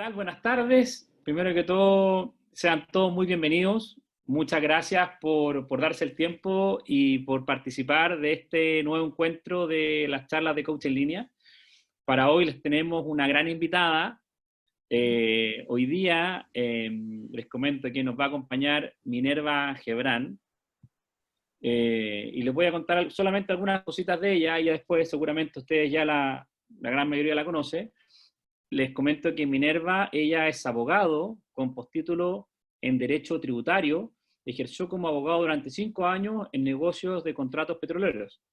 tal? Buenas tardes. Primero que todo, sean todos muy bienvenidos. Muchas gracias por darse el tiempo y por participar de este nuevo encuentro de las charlas de coach en línea. Para hoy les tenemos una gran invitada. Hoy día les comento que nos va a acompañar Minerva Gebrán. Y les voy a contar solamente algunas cositas de ella. Ella después seguramente ustedes ya la gran mayoría la conoce. Les comento que Minerva, ella es abogado con postítulo en Derecho Tributario, ejerció como abogado durante 5 años en negocios de contratos petroleros.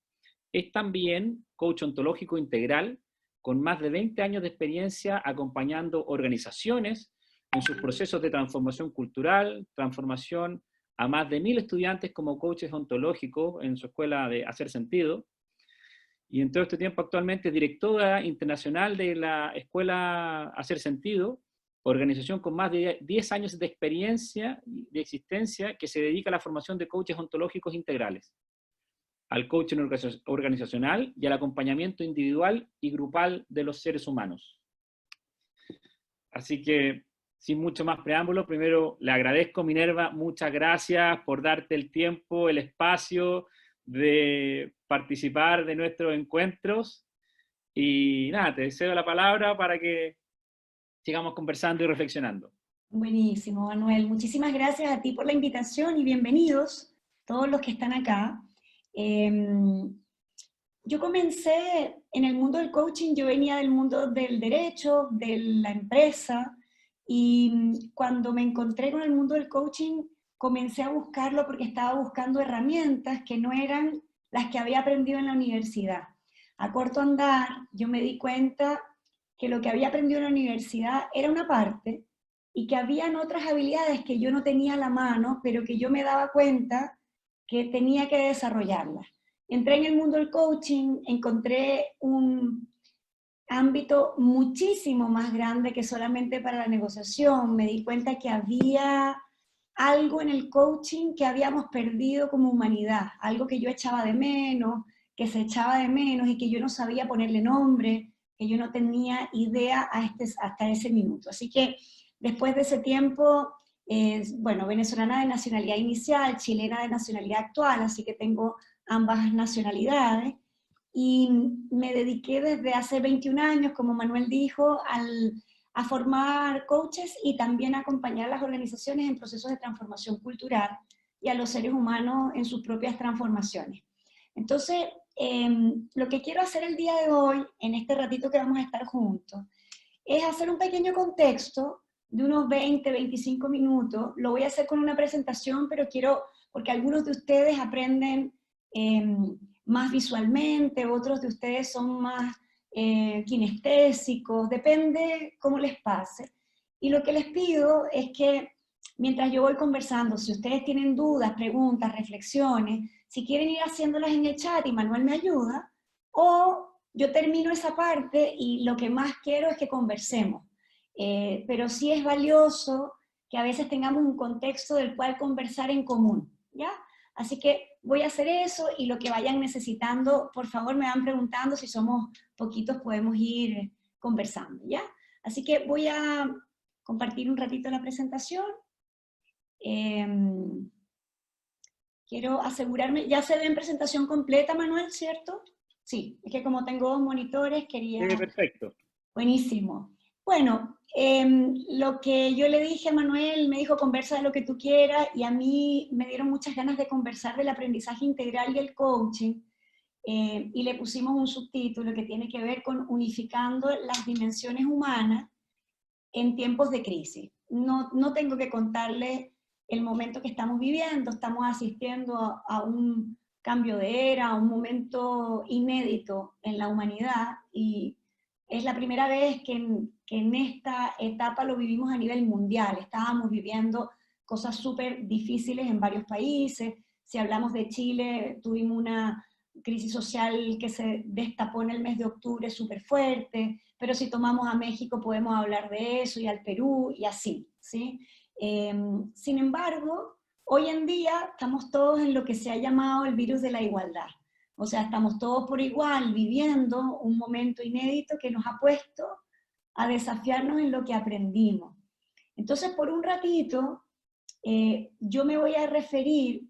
Es también coach ontológico integral con más de 20 años de experiencia acompañando organizaciones en sus procesos de transformación cultural, transformación a más de 1000 estudiantes como coaches ontológicos en su escuela de Hacer Sentido. Y en todo este tiempo actualmente es directora internacional de la Escuela Hacer Sentido, organización con más de 10 años de experiencia de existencia que se dedica a la formación de coaches ontológicos integrales, al coaching organizacional y al acompañamiento individual y grupal de los seres humanos. Así que, sin mucho más preámbulo, primero le agradezco, Minerva, muchas gracias por darte el tiempo, el espacio de participar de nuestros encuentros. Y nada, te cedo la palabra para que sigamos conversando y reflexionando. Buenísimo, Manuel. Muchísimas gracias a ti por la invitación y bienvenidos todos los que están acá. Yo comencé en el mundo del coaching, yo venía del mundo del derecho, de la empresa, y cuando me encontré con el mundo del coaching, comencé a buscarlo porque estaba buscando herramientas que no eran las que había aprendido en la universidad. A corto andar, yo me di cuenta que lo que había aprendido en la universidad era una parte, y que habían otras habilidades que yo no tenía a la mano, pero que yo me daba cuenta que tenía que desarrollarlas. Entré en el mundo del coaching, encontré un ámbito muchísimo más grande que solamente para la negociación. Me di cuenta que había algo en el coaching que habíamos perdido como humanidad, algo que yo echaba de menos, que se echaba de menos y que yo no sabía ponerle nombre, que yo no tenía idea hasta ese minuto. Así que después de ese tiempo, bueno, venezolana de nacionalidad inicial, chilena de nacionalidad actual, así que tengo ambas nacionalidades, y me dediqué desde hace 21 años, como Manuel dijo, a formar coaches y también a acompañar a las organizaciones en procesos de transformación cultural y a los seres humanos en sus propias transformaciones. Entonces, lo que quiero hacer el día de hoy, en este ratito que vamos a estar juntos, es hacer un pequeño contexto de unos 20, 25 minutos. Lo voy a hacer con una presentación, pero quiero, porque algunos de ustedes aprenden más visualmente, otros de ustedes son más kinestésicos, depende cómo les pase. Y lo que les pido es que mientras yo voy conversando, si ustedes tienen dudas, preguntas, reflexiones, si quieren ir haciéndolas en el chat y Manuel me ayuda, o yo termino esa parte y lo que más quiero es que conversemos. Pero sí es valioso que a veces tengamos un contexto del cual conversar en común, ¿ya? Así que voy a hacer eso y lo que vayan necesitando, por favor me van preguntando, si somos poquitos podemos ir conversando, ¿ya? Así que voy a compartir un ratito la presentación. Quiero asegurarme, ya se ve en presentación completa, Manuel, ¿cierto? Sí, es que como tengo 2 monitores, quería... Perfecto. Buenísimo. Bueno, lo que yo le dije a Manuel, me dijo conversa de lo que tú quieras, y a mí me dieron muchas ganas de conversar del aprendizaje integral y el coaching, y le pusimos un subtítulo que tiene que ver con unificando las dimensiones humanas en tiempos de crisis. No tengo que contarles el momento que estamos viviendo, estamos asistiendo a un cambio de era, a un momento inédito en la humanidad, y es la primera vez que en esta etapa lo vivimos a nivel mundial. Estábamos viviendo cosas súper difíciles en varios países. Si hablamos de Chile, tuvimos una crisis social que se destapó en el mes de octubre súper fuerte, pero si tomamos a México podemos hablar de eso, y al Perú, y así, ¿sí? Sin embargo, hoy en día estamos todos en lo que se ha llamado el virus de la igualdad. O sea, estamos todos por igual viviendo un momento inédito que nos ha puesto a desafiarnos en lo que aprendimos. Entonces, por un ratito, yo me voy a referir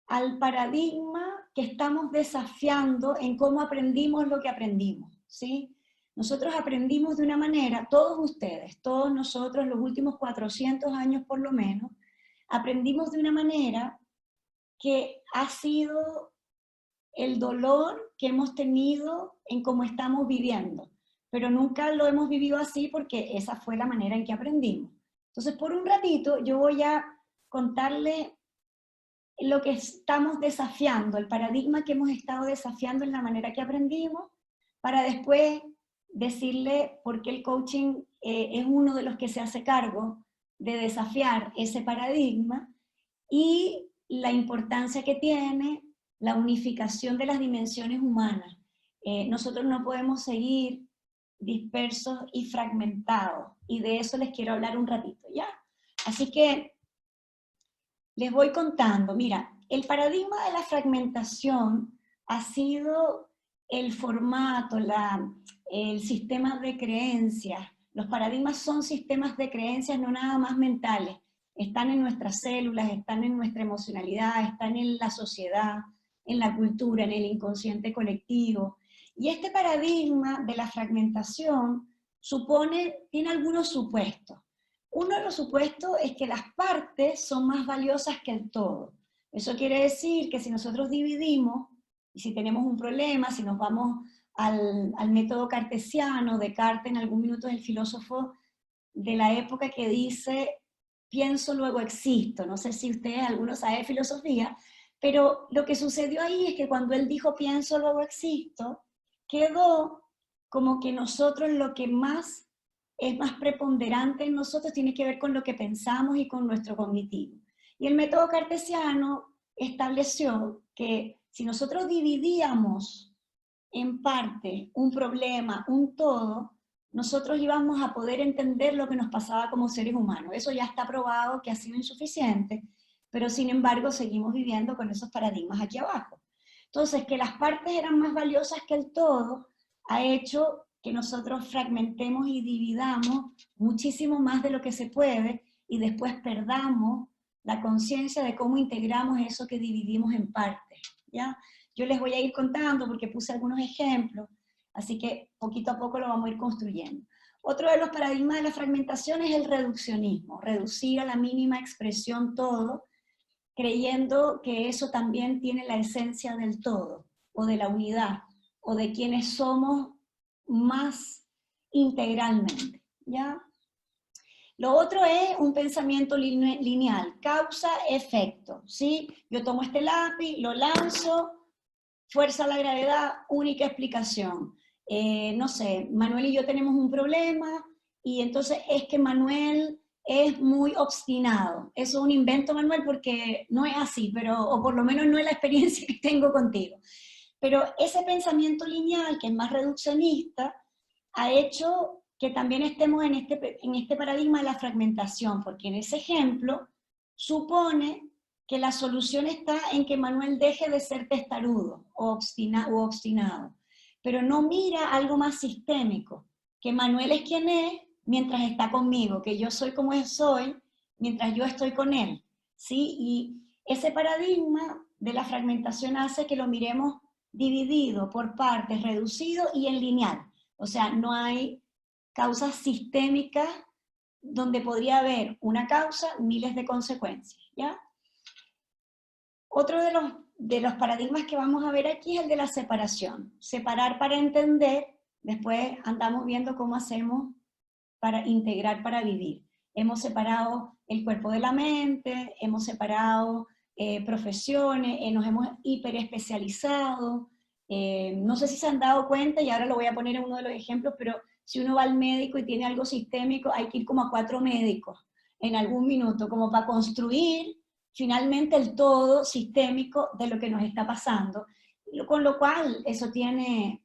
al paradigma que estamos desafiando en cómo aprendimos lo que aprendimos, ¿sí? Nosotros aprendimos de una manera, todos ustedes, todos nosotros, los últimos 400 años por lo menos, aprendimos de una manera que ha sido el dolor que hemos tenido en cómo estamos viviendo, pero nunca lo hemos vivido así porque esa fue la manera en que aprendimos. Entonces, por un ratito, yo voy a contarle lo que estamos desafiando, el paradigma que hemos estado desafiando en la manera que aprendimos, para después decirle por qué el coaching es uno de los que se hace cargo de desafiar ese paradigma y la importancia que tiene la unificación de las dimensiones humanas. Nosotros no podemos seguir dispersos y fragmentados, y de eso les quiero hablar un ratito, ¿ya? Así que les voy contando. Mira, el paradigma de la fragmentación ha sido el formato, el sistema de creencias. Los paradigmas son sistemas de creencias no nada más mentales. Están en nuestras células, están en nuestra emocionalidad, están en la sociedad, en la cultura, en el inconsciente colectivo. Y este paradigma de la fragmentación tiene algunos supuestos. Uno de los supuestos es que las partes son más valiosas que el todo. Eso quiere decir que si nosotros dividimos, y si tenemos un problema, si nos vamos al método cartesiano, Descartes en algún minuto es el filósofo de la época que dice, pienso luego existo. No sé si ustedes, algunos saben filosofía, pero lo que sucedió ahí es que cuando él dijo pienso luego existo, quedó como que nosotros lo que más es más preponderante en nosotros tiene que ver con lo que pensamos y con nuestro cognitivo. Y el método cartesiano estableció que si nosotros dividíamos en parte un problema, un todo, nosotros íbamos a poder entender lo que nos pasaba como seres humanos. Eso ya está probado que ha sido insuficiente, pero sin embargo seguimos viviendo con esos paradigmas aquí abajo. Entonces, que las partes eran más valiosas que el todo, ha hecho que nosotros fragmentemos y dividamos muchísimo más de lo que se puede y después perdamos la conciencia de cómo integramos eso que dividimos en partes, ¿ya? Yo les voy a ir contando porque puse algunos ejemplos, así que poquito a poco lo vamos a ir construyendo. Otro de los paradigmas de la fragmentación es el reduccionismo, reducir a la mínima expresión todo, creyendo que eso también tiene la esencia del todo, o de la unidad, o de quienes somos más integralmente, ¿ya? Lo otro es un pensamiento lineal, causa-efecto, ¿sí? Yo tomo este lápiz, lo lanzo, fuerza a la gravedad, única explicación. No sé, Manuel y yo tenemos un problema, y entonces es que Manuel es muy obstinado. Eso es un invento, Manuel, porque no es así, o por lo menos no es la experiencia que tengo contigo. Pero ese pensamiento lineal, que es más reduccionista, ha hecho que también estemos en este paradigma de la fragmentación, porque en ese ejemplo supone que la solución está en que Manuel deje de ser testarudo o obstinado, pero no mira algo más sistémico, que Manuel es quien es mientras está conmigo, que yo soy como soy mientras yo estoy con él, ¿sí? Y ese paradigma de la fragmentación hace que lo miremos dividido por partes, reducido y en lineal. O sea, no hay causas sistémicas donde podría haber una causa, miles de consecuencias, ¿ya? Otro de los paradigmas que vamos a ver aquí es el de la separación. Separar para entender, después andamos viendo cómo hacemos para integrar para vivir. Hemos separado el cuerpo de la mente, hemos separado profesiones, nos hemos hiperespecializado. No sé si se han dado cuenta, y ahora lo voy a poner en uno de los ejemplos, pero si uno va al médico y tiene algo sistémico, hay que ir como a 4 médicos en algún minuto, como para construir finalmente el todo sistémico de lo que nos está pasando, con lo cual eso tiene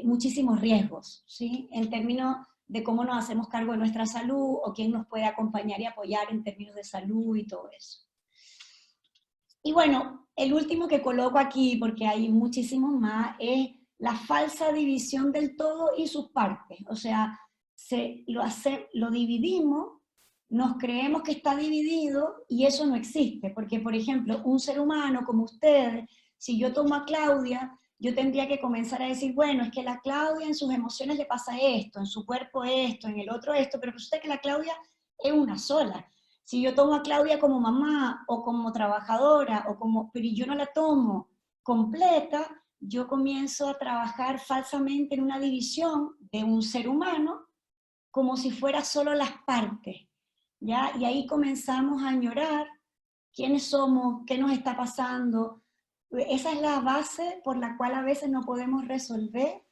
muchísimos riesgos, ¿sí? En términos de cómo nos hacemos cargo de nuestra salud, o quién nos puede acompañar y apoyar en términos de salud y todo eso. Y bueno, el último que coloco aquí, porque hay muchísimos más, es la falsa división del todo y sus partes. O sea, lo dividimos, nos creemos que está dividido y eso no existe, porque por ejemplo, un ser humano como ustedes, si yo tomo a Claudia, yo tendría que comenzar a decir, bueno, es que la Claudia en sus emociones le pasa esto, en su cuerpo esto, en el otro esto, pero resulta que la Claudia es una sola. Si yo tomo a Claudia como mamá o como trabajadora, pero yo no la tomo completa, yo comienzo a trabajar falsamente en una división de un ser humano como si fuera solo las partes, ¿ya? Y ahí comenzamos a añorar quiénes somos, qué nos está pasando. Esa es la base por la cual a veces no podemos resolver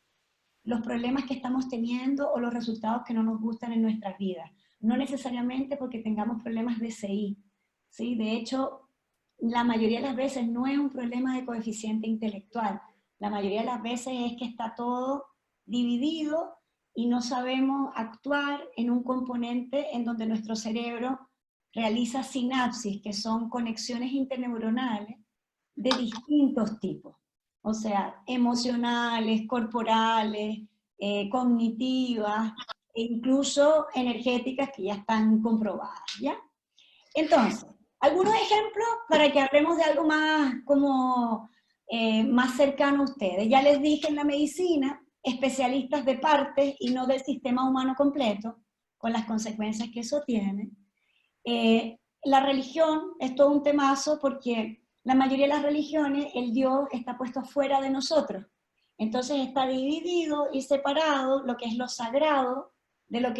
los problemas que estamos teniendo o los resultados que no nos gustan en nuestras vidas. No necesariamente porque tengamos problemas de CI, ¿sí? De hecho, la mayoría de las veces no es un problema de coeficiente intelectual. La mayoría de las veces es que está todo dividido y no sabemos actuar en un componente en donde nuestro cerebro realiza sinapsis, que son conexiones interneuronales de distintos tipos. O sea, emocionales, corporales, cognitivas, e incluso energéticas que ya están comprobadas, ¿ya? Entonces, algunos ejemplos para que hablemos de algo más como más cercano a ustedes. Ya les dije en la medicina, especialistas de partes y no del sistema humano completo, con las consecuencias que eso tiene. La religión es todo un temazo porque la mayoría de las religiones, el Dios está puesto fuera de nosotros. Entonces está dividido y separado lo que es lo sagrado de lo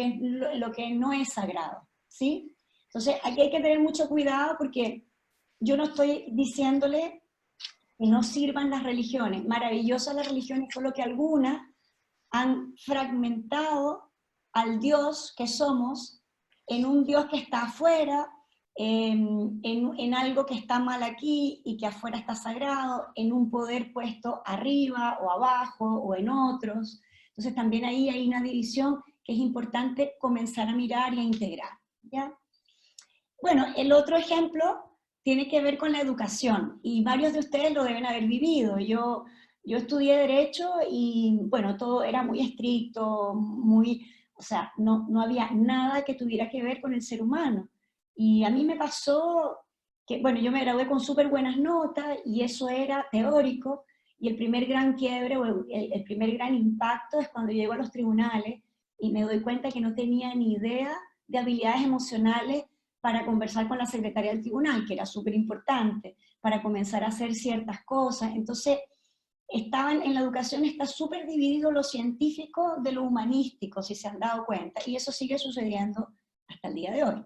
que no es sagrado, ¿sí? Entonces aquí hay que tener mucho cuidado porque yo no estoy diciéndole que no sirvan las religiones. Maravillosas las religiones, solo que algunas han fragmentado al Dios que somos en un Dios que está afuera, en algo que está mal aquí y que afuera está sagrado, en un poder puesto arriba o abajo o en otros. Entonces también ahí hay una división que es importante comenzar a mirar y a integrar, ¿ya? Bueno, el otro ejemplo tiene que ver con la educación y varios de ustedes lo deben haber vivido. Yo estudié Derecho y, bueno, todo era muy estricto, o sea, no había nada que tuviera que ver con el ser humano. Y a mí me pasó que, bueno, yo me gradué con súper buenas notas y eso era teórico, y el primer gran quiebre o el primer gran impacto es cuando llego a los tribunales y me doy cuenta que no tenía ni idea de habilidades emocionales para conversar con la secretaria del tribunal, que era súper importante, para comenzar a hacer ciertas cosas. Entonces, en la educación está súper dividido lo científico de lo humanístico, si se han dado cuenta, y eso sigue sucediendo hasta el día de hoy.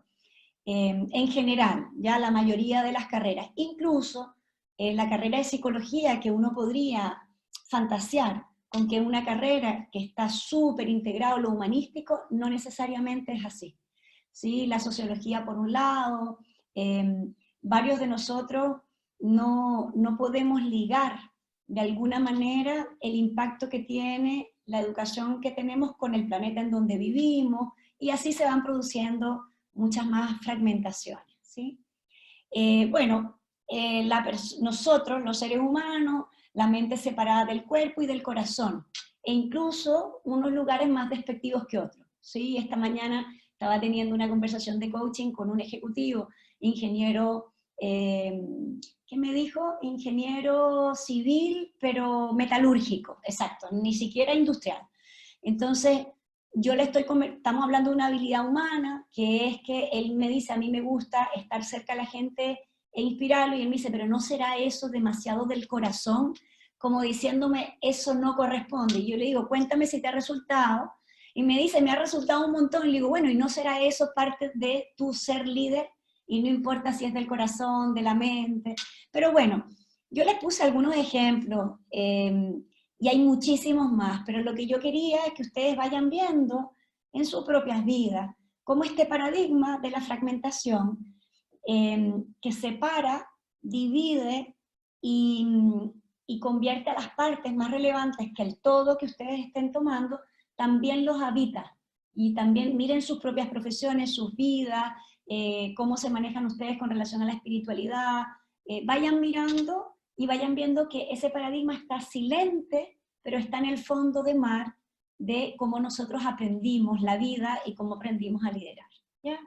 En general, ya la mayoría de las carreras, incluso la carrera de psicología, que uno podría fantasear con que una carrera que está súper integrado lo humanístico, no necesariamente es así. ¿Sí? La sociología por un lado, varios de nosotros no podemos ligar de alguna manera el impacto que tiene la educación que tenemos con el planeta en donde vivimos, y así se van produciendo muchas más fragmentaciones, ¿sí? Bueno, nosotros, los seres humanos, la mente separada del cuerpo y del corazón, e incluso unos lugares más despectivos que otros, ¿sí? Esta mañana estaba teniendo una conversación de coaching con un ejecutivo, ingeniero, ¿qué me dijo? Ingeniero civil, pero metalúrgico, exacto, ni siquiera industrial. Entonces, estamos hablando de una habilidad humana, que es que él me dice, a mí me gusta estar cerca de la gente e inspirarlo, y él me dice, pero ¿no será eso demasiado del corazón? Como diciéndome, eso no corresponde. Y yo le digo, cuéntame si te ha resultado. Y me dice, me ha resultado un montón. Y le digo, bueno, ¿y no será eso parte de tu ser líder? Y no importa si es del corazón, de la mente. Pero bueno, yo les puse algunos ejemplos, y hay muchísimos más, pero lo que yo quería es que ustedes vayan viendo en sus propias vidas cómo este paradigma de la fragmentación, que separa, divide y convierte a las partes más relevantes que el todo que ustedes estén tomando, también los habita. Y también miren sus propias profesiones, sus vidas, cómo se manejan ustedes con relación a la espiritualidad. Vayan mirando y vayan viendo que ese paradigma está silente, pero está en el fondo de mar, de cómo nosotros aprendimos la vida y cómo aprendimos a liderar. ¿Ya?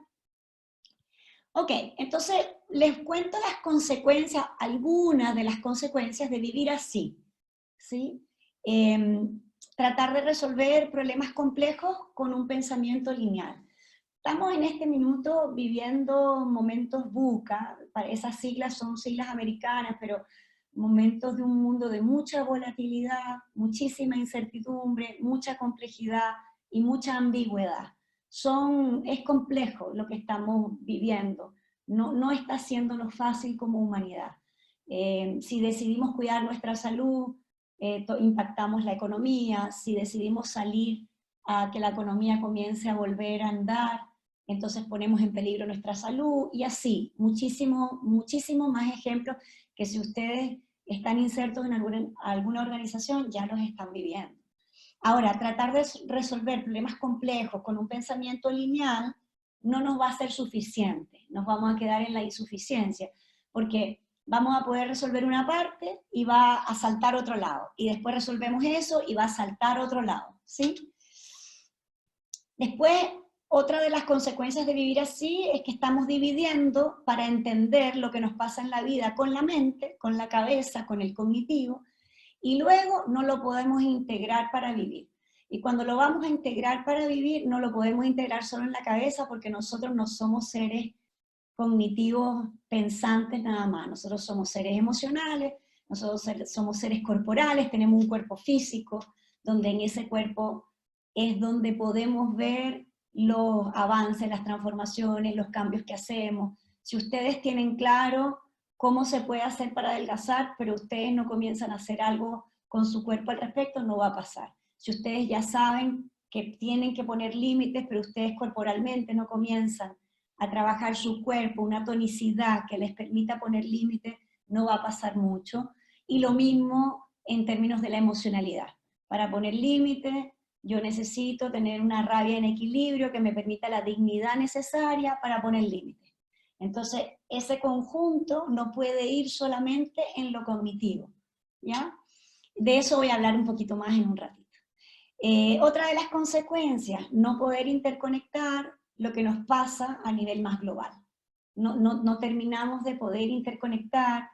Ok, entonces les cuento las consecuencias, algunas de las consecuencias de vivir así, ¿sí? Tratar de resolver problemas complejos con un pensamiento lineal. Estamos en este minuto viviendo momentos VUCA, esas siglas son siglas americanas, pero momentos de un mundo de mucha volatilidad, muchísima incertidumbre, mucha complejidad y mucha ambigüedad. Es complejo lo que estamos viviendo, no está haciéndonos fácil como humanidad. Si decidimos cuidar nuestra salud, impactamos la economía. Si decidimos salir a que la economía comience a volver a andar, entonces ponemos en peligro nuestra salud, y así, muchísimo más ejemplos que si ustedes están insertos en alguna organización, ya los están viviendo. Ahora, tratar de resolver problemas complejos con un pensamiento lineal no nos va a ser suficiente, nos vamos a quedar en la insuficiencia, porque vamos a poder resolver una parte y va a saltar otro lado, y después resolvemos eso y va a saltar otro lado, ¿sí? Después, otra de las consecuencias de vivir así es que estamos dividiendo para entender lo que nos pasa en la vida con la mente, con la cabeza, con el cognitivo, y luego no lo podemos integrar para vivir. Y cuando lo vamos a integrar para vivir, no lo podemos integrar solo en la cabeza, porque nosotros no somos seres cognitivos pensantes nada más. Nosotros somos seres emocionales, nosotros somos seres corporales, tenemos un cuerpo físico, donde en ese cuerpo es donde podemos ver los avances, las transformaciones, los cambios que hacemos. Si ustedes tienen claro cómo se puede hacer para adelgazar, pero ustedes no comienzan a hacer algo con su cuerpo al respecto, no va a pasar. Si ustedes ya saben que tienen que poner límites, pero ustedes corporalmente no comienzan a trabajar su cuerpo, una tonicidad que les permita poner límites, no va a pasar mucho. Y lo mismo en términos de la emocionalidad. Para poner límites, yo necesito tener una rabia en equilibrio que me permita la dignidad necesaria para poner límites. Entonces, ese conjunto no puede ir solamente en lo cognitivo, ¿ya? De eso voy a hablar un poquito más en un ratito. Otra de las consecuencias, no poder interconectar lo que nos pasa a nivel más global. No terminamos de poder interconectar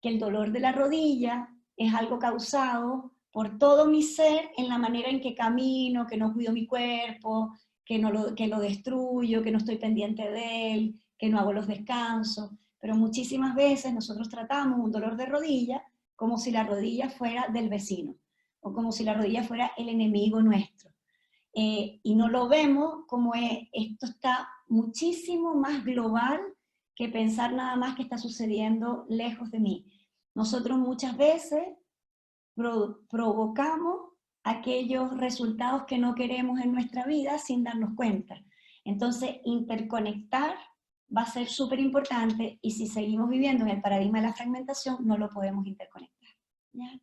que el dolor de la rodilla es algo causado por todo mi ser en la manera en que camino, que no cuido mi cuerpo, que lo destruyo, que no estoy pendiente de él, que no hago los descansos. Pero muchísimas veces nosotros tratamos un dolor de rodilla como si la rodilla fuera del vecino, o como si la rodilla fuera el enemigo nuestro. Y no lo vemos como esto está muchísimo más global que pensar nada más que está sucediendo lejos de mí. Nosotros muchas veces provocamos aquellos resultados que no queremos en nuestra vida sin darnos cuenta. Entonces, interconectar va a ser súper importante, y si seguimos viviendo en el paradigma de la fragmentación, no lo podemos interconectar. ¿Ya?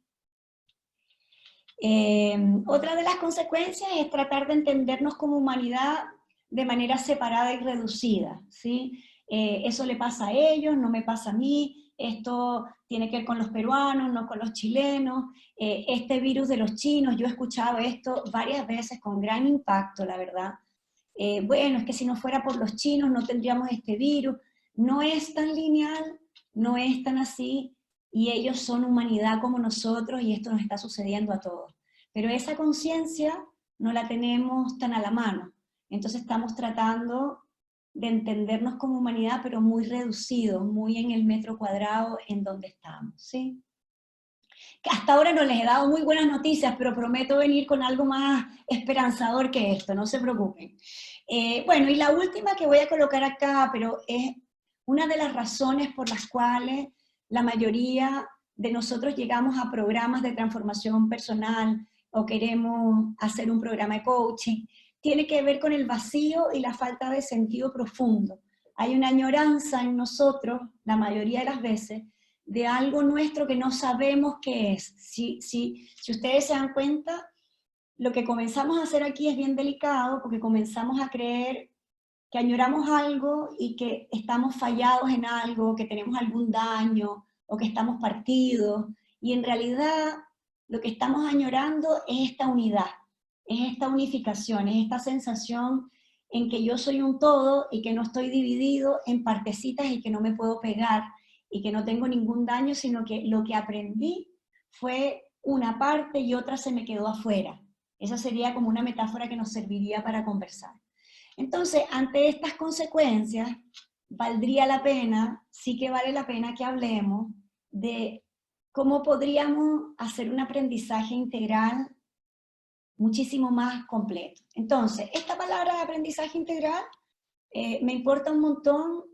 Otra de las consecuencias es tratar de entendernos como humanidad de manera separada y reducida, ¿sí? Eso le pasa a ellos, no me pasa a mí, esto tiene que ver con los peruanos, no con los chilenos, este virus de los chinos, yo he escuchado esto varias veces con gran impacto, la verdad. Bueno, es que si no fuera por los chinos no tendríamos este virus. No es tan lineal, no es tan así, y ellos son humanidad como nosotros, y esto nos está sucediendo a todos. Pero esa conciencia no la tenemos tan a la mano. Entonces estamos tratando de entendernos como humanidad, pero muy reducidos, muy en el metro cuadrado en donde estamos, ¿sí? Que hasta ahora no les he dado muy buenas noticias, pero prometo venir con algo más esperanzador que esto, no se preocupen. Bueno, y la última que voy a colocar acá, pero es una de las razones por las cuales la mayoría de nosotros llegamos a programas de transformación personal o queremos hacer un programa de coaching, tiene que ver con el vacío y la falta de sentido profundo. Hay una añoranza en nosotros, la mayoría de las veces, de algo nuestro que no sabemos qué es. Si ustedes se dan cuenta, lo que comenzamos a hacer aquí es bien delicado, porque comenzamos a creer que añoramos algo y que estamos fallados en algo, que tenemos algún daño, o que estamos partidos, y en realidad lo que estamos añorando es esta unidad, es esta unificación, es esta sensación en que yo soy un todo y que no estoy dividido en partecitas y que no me puedo pegar y que no tengo ningún daño, sino que lo que aprendí fue una parte y otra se me quedó afuera. Esa sería como una metáfora que nos serviría para conversar. Entonces, ante estas consecuencias, valdría la pena, sí que vale la pena que hablemos de cómo podríamos hacer un aprendizaje integral muchísimo más completo. Entonces, esta palabra de aprendizaje integral me importa un montón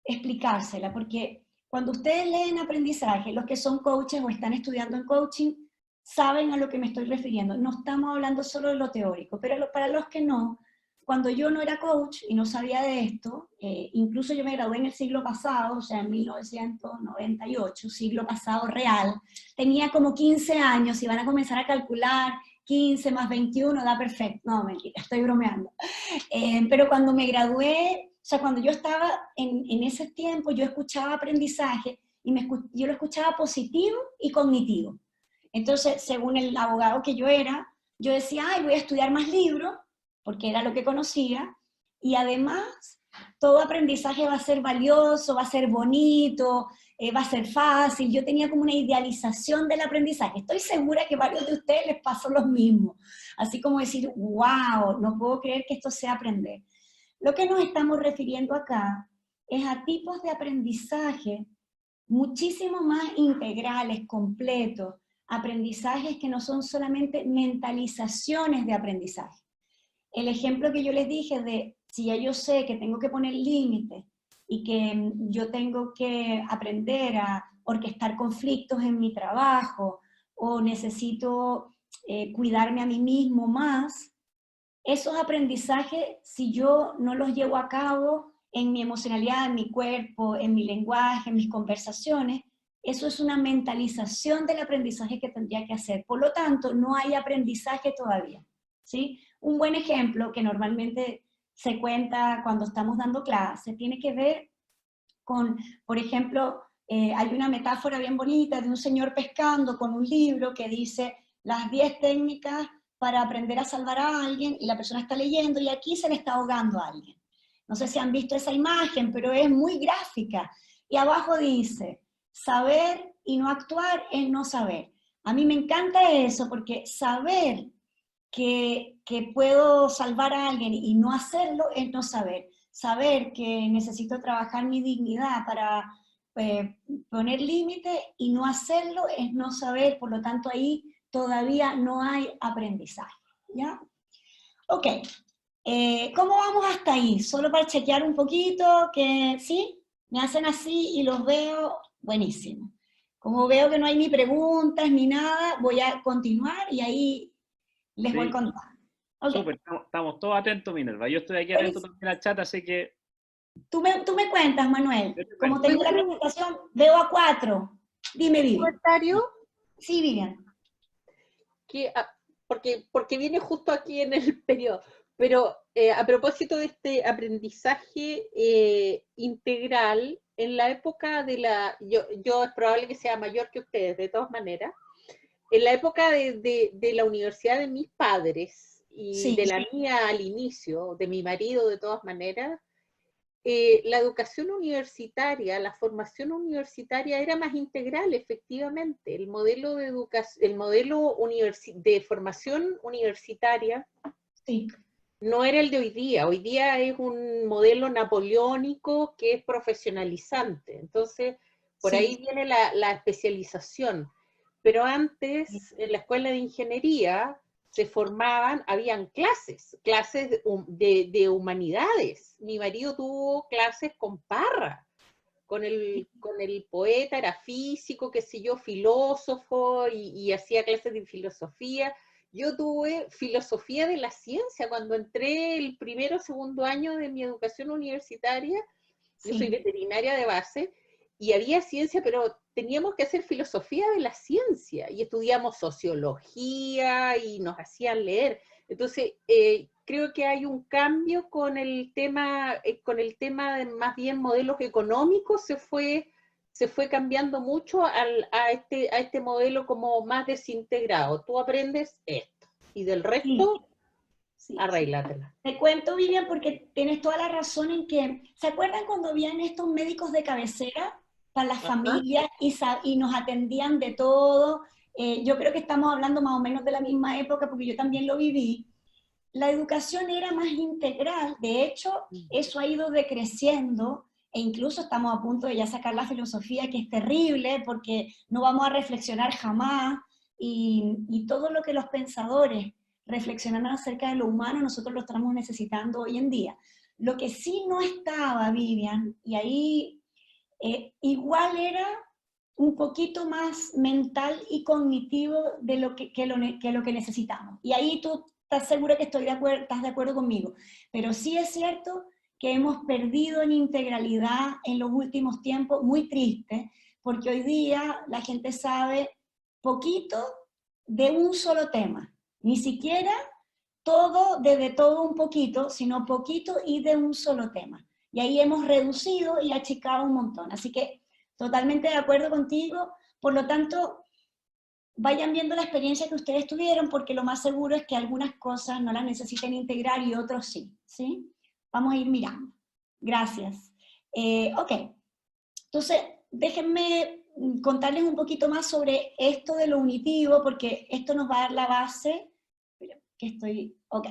explicársela, porque cuando ustedes leen aprendizaje, los que son coaches o están estudiando en coaching, saben a lo que me estoy refiriendo. No estamos hablando solo de lo teórico, pero para los que no, cuando yo no era coach y no sabía de esto, incluso yo me gradué en el siglo pasado, o sea, en 1998, siglo pasado real, tenía como 15 años y van a comenzar a calcular 15 más 21 da perfecto. No, mentira, estoy bromeando. Pero cuando me gradué, o sea, cuando yo estaba en ese tiempo, yo escuchaba aprendizaje y yo lo escuchaba positivo y cognitivo. Entonces, según el abogado que yo era, yo decía, ay, voy a estudiar más libros, porque era lo que conocía, y además todo aprendizaje va a ser valioso, va a ser bonito, va a ser fácil. Yo tenía como una idealización del aprendizaje. Estoy segura que a varios de ustedes les pasó lo mismo. Así como decir, wow, no puedo creer que esto sea aprender. Lo que nos estamos refiriendo acá es a tipos de aprendizaje muchísimo más integrales, completos, aprendizajes que no son solamente mentalizaciones de aprendizaje. El ejemplo que yo les dije de si ya yo sé que tengo que poner límites y que yo tengo que aprender a orquestar conflictos en mi trabajo o necesito cuidarme a mí mismo más, esos aprendizajes, si yo no los llevo a cabo en mi emocionalidad, en mi cuerpo, en mi lenguaje, en mis conversaciones, eso es una mentalización del aprendizaje que tendría que hacer. Por lo tanto, no hay aprendizaje todavía, ¿sí? Un buen ejemplo que normalmente se cuenta cuando estamos dando clases tiene que ver con, por ejemplo, hay una metáfora bien bonita de un señor pescando con un libro que dice las 10 técnicas para aprender a salvar a alguien, y la persona está leyendo y aquí se le está ahogando a alguien. No sé si han visto esa imagen, pero es muy gráfica. Y abajo dice, saber y no actuar es no saber. A mí me encanta eso, porque saber que puedo salvar a alguien y no hacerlo es no saber. Saber que necesito trabajar mi dignidad para poner límite y no hacerlo es no saber, por lo tanto ahí todavía no hay aprendizaje, ¿ya? Ok, ¿cómo vamos hasta ahí? Solo para chequear un poquito, que sí, me hacen así y los veo, buenísimo. Como veo que no hay ni preguntas ni nada, voy a continuar y ahí les voy contando. Okay. Súper, estamos todos atentos, Minerva. Yo estoy aquí atento también al chat, así que... Tú me cuentas, Manuel. Como tengo la presentación, veo a 4. Dime, Vivian. ¿Comentario? Sí, Vivian. Porque viene justo aquí en el periodo. Pero a propósito de este aprendizaje integral, en la época de la... Yo es probable que sea mayor que ustedes, de todas maneras. En la época de la universidad de mis padres y sí, de la mía al inicio, de mi marido de todas maneras, la educación universitaria, la formación universitaria era más integral, efectivamente. El modelo de de formación universitaria sí. no era el de hoy día. Hoy día es un modelo napoleónico que es profesionalizante. Entonces, por ahí viene la especialización. Pero antes, en la escuela de ingeniería, se formaban, habían clases de humanidades. Mi marido tuvo clases con Parra, con el poeta, era físico, qué sé yo, filósofo, y hacía clases de filosofía. Yo tuve filosofía de la ciencia cuando entré el primero o segundo año de mi educación universitaria. Yo soy veterinaria de base, y había ciencia, pero teníamos que hacer filosofía de la ciencia, y estudiamos sociología, y nos hacían leer. Entonces, creo que hay un cambio con el tema de más bien modelos económicos, se fue cambiando mucho a este modelo como más desintegrado. Tú aprendes esto, y del resto Sí. Arréglatela. Te cuento, Vivian, porque tienes toda la razón en que, ¿se acuerdan cuando habían estos médicos de cabecera para las familias y nos atendían de todo? Yo creo que estamos hablando más o menos de la misma época, porque yo también lo viví. La educación era más integral, de hecho, eso ha ido decreciendo, e incluso estamos a punto de ya sacar la filosofía, que es terrible, porque no vamos a reflexionar jamás, y todo lo que los pensadores reflexionan acerca de lo humano, nosotros lo estamos necesitando hoy en día. Lo que sí no estaba, Vivian, y ahí igual era un poquito más mental y cognitivo de lo que lo que necesitamos. Y ahí tú estás segura que estás de acuerdo conmigo. Pero sí es cierto que hemos perdido en integralidad en los últimos tiempos, muy triste, porque hoy día la gente sabe poquito de un solo tema. Ni siquiera todo, desde todo un poquito, sino poquito y de un solo tema. Y ahí hemos reducido y achicado un montón. Así que totalmente de acuerdo contigo. Por lo tanto, vayan viendo la experiencia que ustedes tuvieron, porque lo más seguro es que algunas cosas no las necesiten integrar y otros sí. ¿Sí? Vamos a ir mirando. Gracias. Ok. Entonces, déjenme contarles un poquito más sobre esto de lo unitivo, porque esto nos va a dar la base. Ok.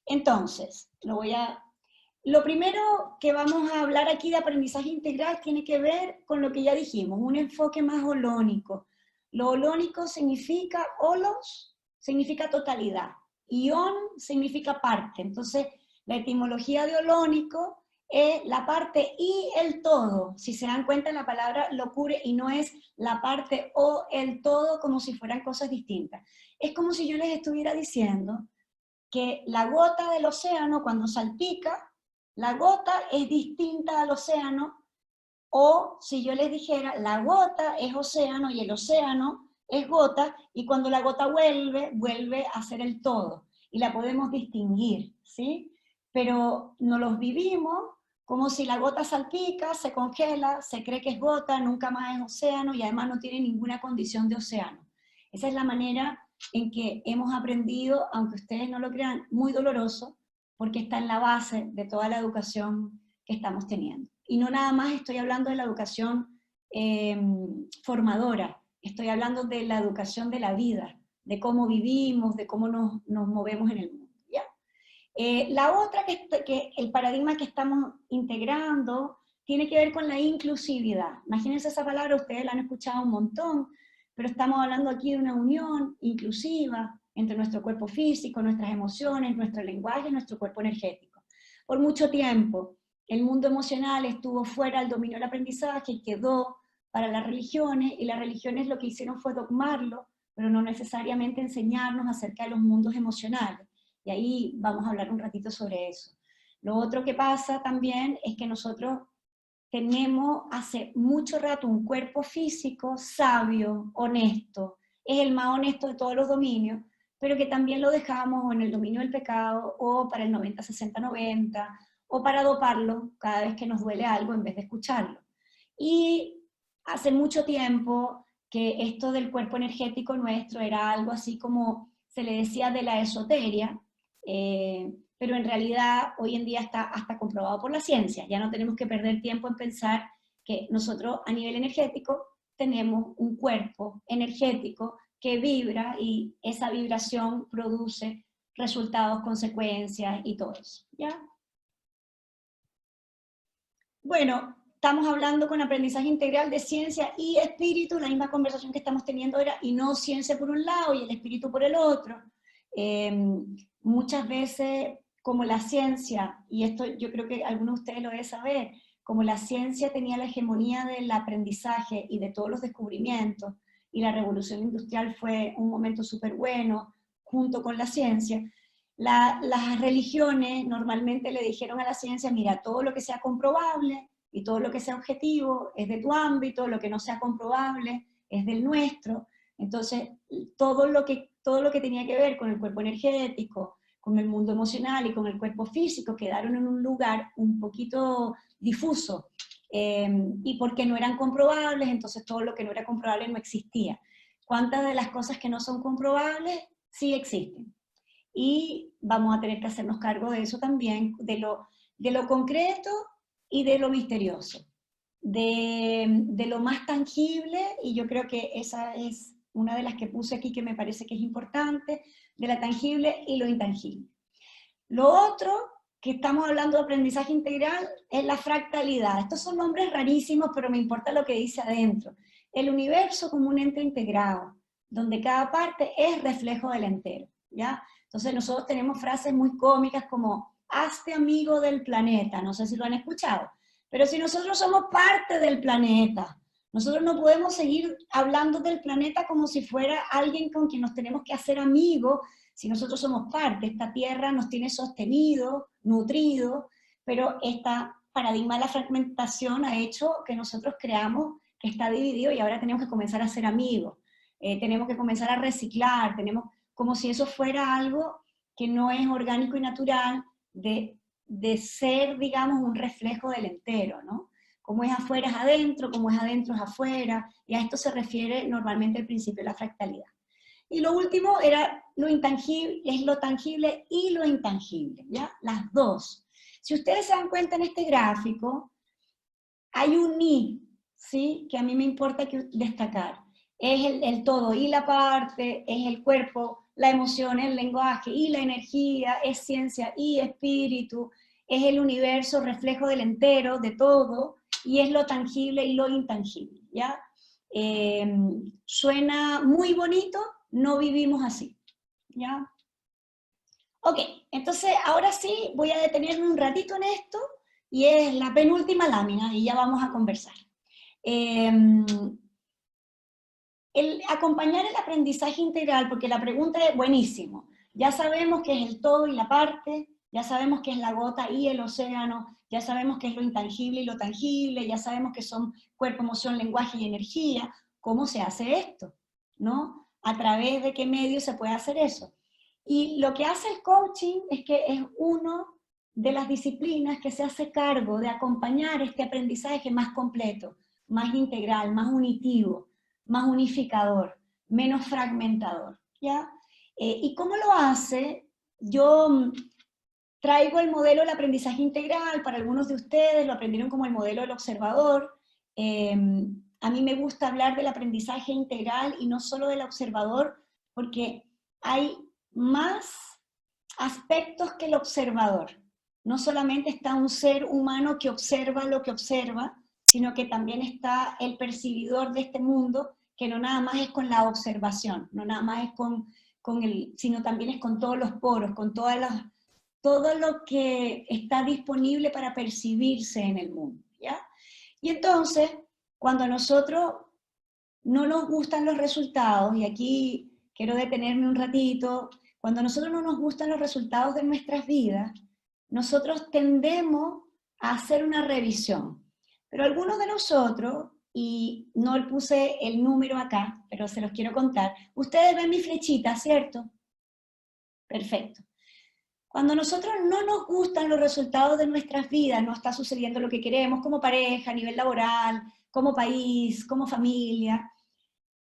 Entonces, lo primero que vamos a hablar aquí de aprendizaje integral tiene que ver con lo que ya dijimos, un enfoque más holónico. Lo holónico significa, holos significa totalidad, y on significa parte. Entonces, la etimología de holónico es la parte y el todo. Si se dan cuenta, la palabra lo ocurre y no es la parte o el todo como si fueran cosas distintas. Es como si yo les estuviera diciendo que la gota del océano, cuando salpica, la gota es distinta al océano, o si yo les dijera, la gota es océano y el océano es gota, y cuando la gota vuelve a ser el todo, y la podemos distinguir, ¿sí? Pero no los vivimos como si la gota salpica, se congela, se cree que es gota, nunca más es océano, y además no tiene ninguna condición de océano. Esa es la manera en que hemos aprendido, aunque ustedes no lo crean, muy doloroso, porque está en la base de toda la educación que estamos teniendo. Y no nada más estoy hablando de la educación formadora, estoy hablando de la educación de la vida, de cómo vivimos, de cómo nos movemos en el mundo. ¿Ya? La otra, que el paradigma que estamos integrando, tiene que ver con la inclusividad. Imagínense esa palabra, ustedes la han escuchado un montón, pero estamos hablando aquí de una unión inclusiva entre nuestro cuerpo físico, nuestras emociones, nuestro lenguaje y nuestro cuerpo energético. Por mucho tiempo, el mundo emocional estuvo fuera del dominio del aprendizaje y quedó para las religiones, y las religiones lo que hicieron fue dogmarlo, pero no necesariamente enseñarnos acerca de los mundos emocionales. Y ahí vamos a hablar un ratito sobre eso. Lo otro que pasa también es que nosotros tenemos hace mucho rato un cuerpo físico sabio, honesto, es el más honesto de todos los dominios, pero que también lo dejamos en el dominio del pecado, o para el 90-60-90, o para doparlo cada vez que nos duele algo en vez de escucharlo. Y hace mucho tiempo que esto del cuerpo energético nuestro era algo así como se le decía de la esoteria, pero en realidad hoy en día está hasta comprobado por la ciencia. Ya no tenemos que perder tiempo en pensar que nosotros a nivel energético tenemos un cuerpo energético que vibra, y esa vibración produce resultados, consecuencias y todo eso. ¿Ya? Bueno, estamos hablando con aprendizaje integral de ciencia y espíritu. La misma conversación que estamos teniendo era, y no ciencia por un lado y el espíritu por el otro. Muchas veces, como la ciencia, y esto yo creo que algunos de ustedes lo deben saber, como la ciencia tenía la hegemonía del aprendizaje y de todos los descubrimientos, y la revolución industrial fue un momento súper bueno junto con la ciencia, las religiones normalmente le dijeron a la ciencia, mira, todo lo que sea comprobable y todo lo que sea objetivo es de tu ámbito, lo que no sea comprobable es del nuestro. Entonces, todo lo que tenía que ver con el cuerpo energético, con el mundo emocional y con el cuerpo físico quedaron en un lugar un poquito difuso, y porque no eran comprobables, entonces todo lo que no era comprobable no existía. ¿Cuántas de las cosas que no son comprobables sí existen? y vamos a tener que hacernos cargo de eso también, de lo concreto y de lo misterioso, de lo más tangible, y yo creo que esa es una de las que puse aquí que me parece que es importante, de la tangible y lo intangible. Lo otro, que estamos hablando de aprendizaje integral, es la fractalidad. Estos son nombres rarísimos, pero me importa lo que dice adentro. El universo como un ente integrado, donde cada parte es reflejo del entero, ¿ya? Entonces nosotros tenemos frases muy cómicas como, hazte amigo del planeta, no sé si lo han escuchado, pero si nosotros somos parte del planeta, nosotros no podemos seguir hablando del planeta como si fuera alguien con quien nos tenemos que hacer amigos, si nosotros somos parte. Esta tierra nos tiene sostenido, nutrido, pero este paradigma de la fragmentación ha hecho que nosotros creamos que está dividido y ahora tenemos que comenzar a ser amigos, tenemos que comenzar a reciclar, tenemos como si eso fuera algo que no es orgánico y natural de ser, digamos, un reflejo del entero, ¿no? Como es afuera es adentro, como es adentro es afuera, y a esto se refiere normalmente el principio de la fractalidad. Y lo último era lo intangible, es lo tangible y lo intangible, ¿ya? Las dos. Si ustedes se dan cuenta en este gráfico, hay un I, ¿sí? Que a mí me importa destacar. Es el todo y la parte, es el cuerpo, la emoción, el lenguaje y la energía, es ciencia y espíritu, es el universo, reflejo del entero, de todo, y es lo tangible y lo intangible, ¿ya? Suena muy bonito, no vivimos así, ¿ya? Ok, entonces ahora sí voy a detenerme un ratito en esto, y es la penúltima lámina, y ya vamos a conversar. El acompañar el aprendizaje integral, porque la pregunta es buenísimo, ya sabemos que es el todo y la parte, ya sabemos que es la gota y el océano, ya sabemos que es lo intangible y lo tangible, ya sabemos que son cuerpo, emoción, lenguaje y energía. ¿Cómo se hace esto? ¿No? ¿A través de qué medio se puede hacer eso? Y lo que hace el coaching es que es una de las disciplinas que se hace cargo de acompañar este aprendizaje más completo, más integral, más unitivo, más unificador, menos fragmentador, ¿ya? ¿Y cómo lo hace? Yo traigo el modelo del aprendizaje integral, para algunos de ustedes lo aprendieron como el modelo del observador. A mí me gusta hablar del aprendizaje integral y no solo del observador, porque hay más aspectos que el observador. No solamente está un ser humano que observa lo que observa, sino que también está el percibidor de este mundo, que no nada más es con la observación, no nada más es sino también es con todos los poros, con todo lo que está disponible para percibirse en el mundo, ¿ya? Y entonces, cuando a nosotros no nos gustan los resultados, y aquí quiero detenerme un ratito, cuando a nosotros no nos gustan los resultados de nuestras vidas, nosotros tendemos a hacer una revisión. Pero algunos de nosotros, y no puse el número acá, pero se los quiero contar, ustedes ven mi flechita, ¿cierto? Perfecto. Cuando a nosotros no nos gustan los resultados de nuestras vidas, no está sucediendo lo que queremos como pareja, a nivel laboral, como país, como familia,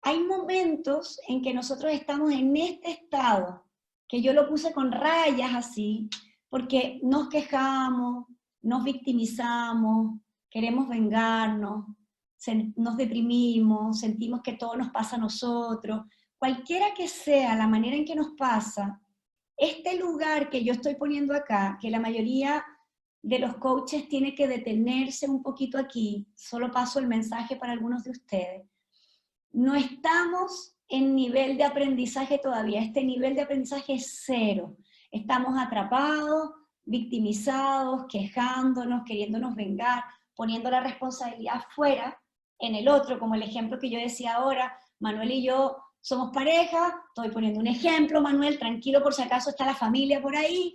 hay momentos en que nosotros estamos en este estado, que yo lo puse con rayas así, porque nos quejamos, nos victimizamos, queremos vengarnos, nos deprimimos, sentimos que todo nos pasa a nosotros. Cualquiera que sea la manera en que nos pasa, este lugar que yo estoy poniendo acá, que la mayoría de los coaches tiene que detenerse un poquito aquí, solo paso el mensaje para algunos de ustedes, no estamos en nivel de aprendizaje todavía, este nivel de aprendizaje es cero. Estamos atrapados, victimizados, quejándonos, queriéndonos vengar, poniendo la responsabilidad fuera en el otro, como el ejemplo que yo decía ahora, Manuel y yo somos pareja, estoy poniendo un ejemplo, Manuel, tranquilo por si acaso está la familia por ahí,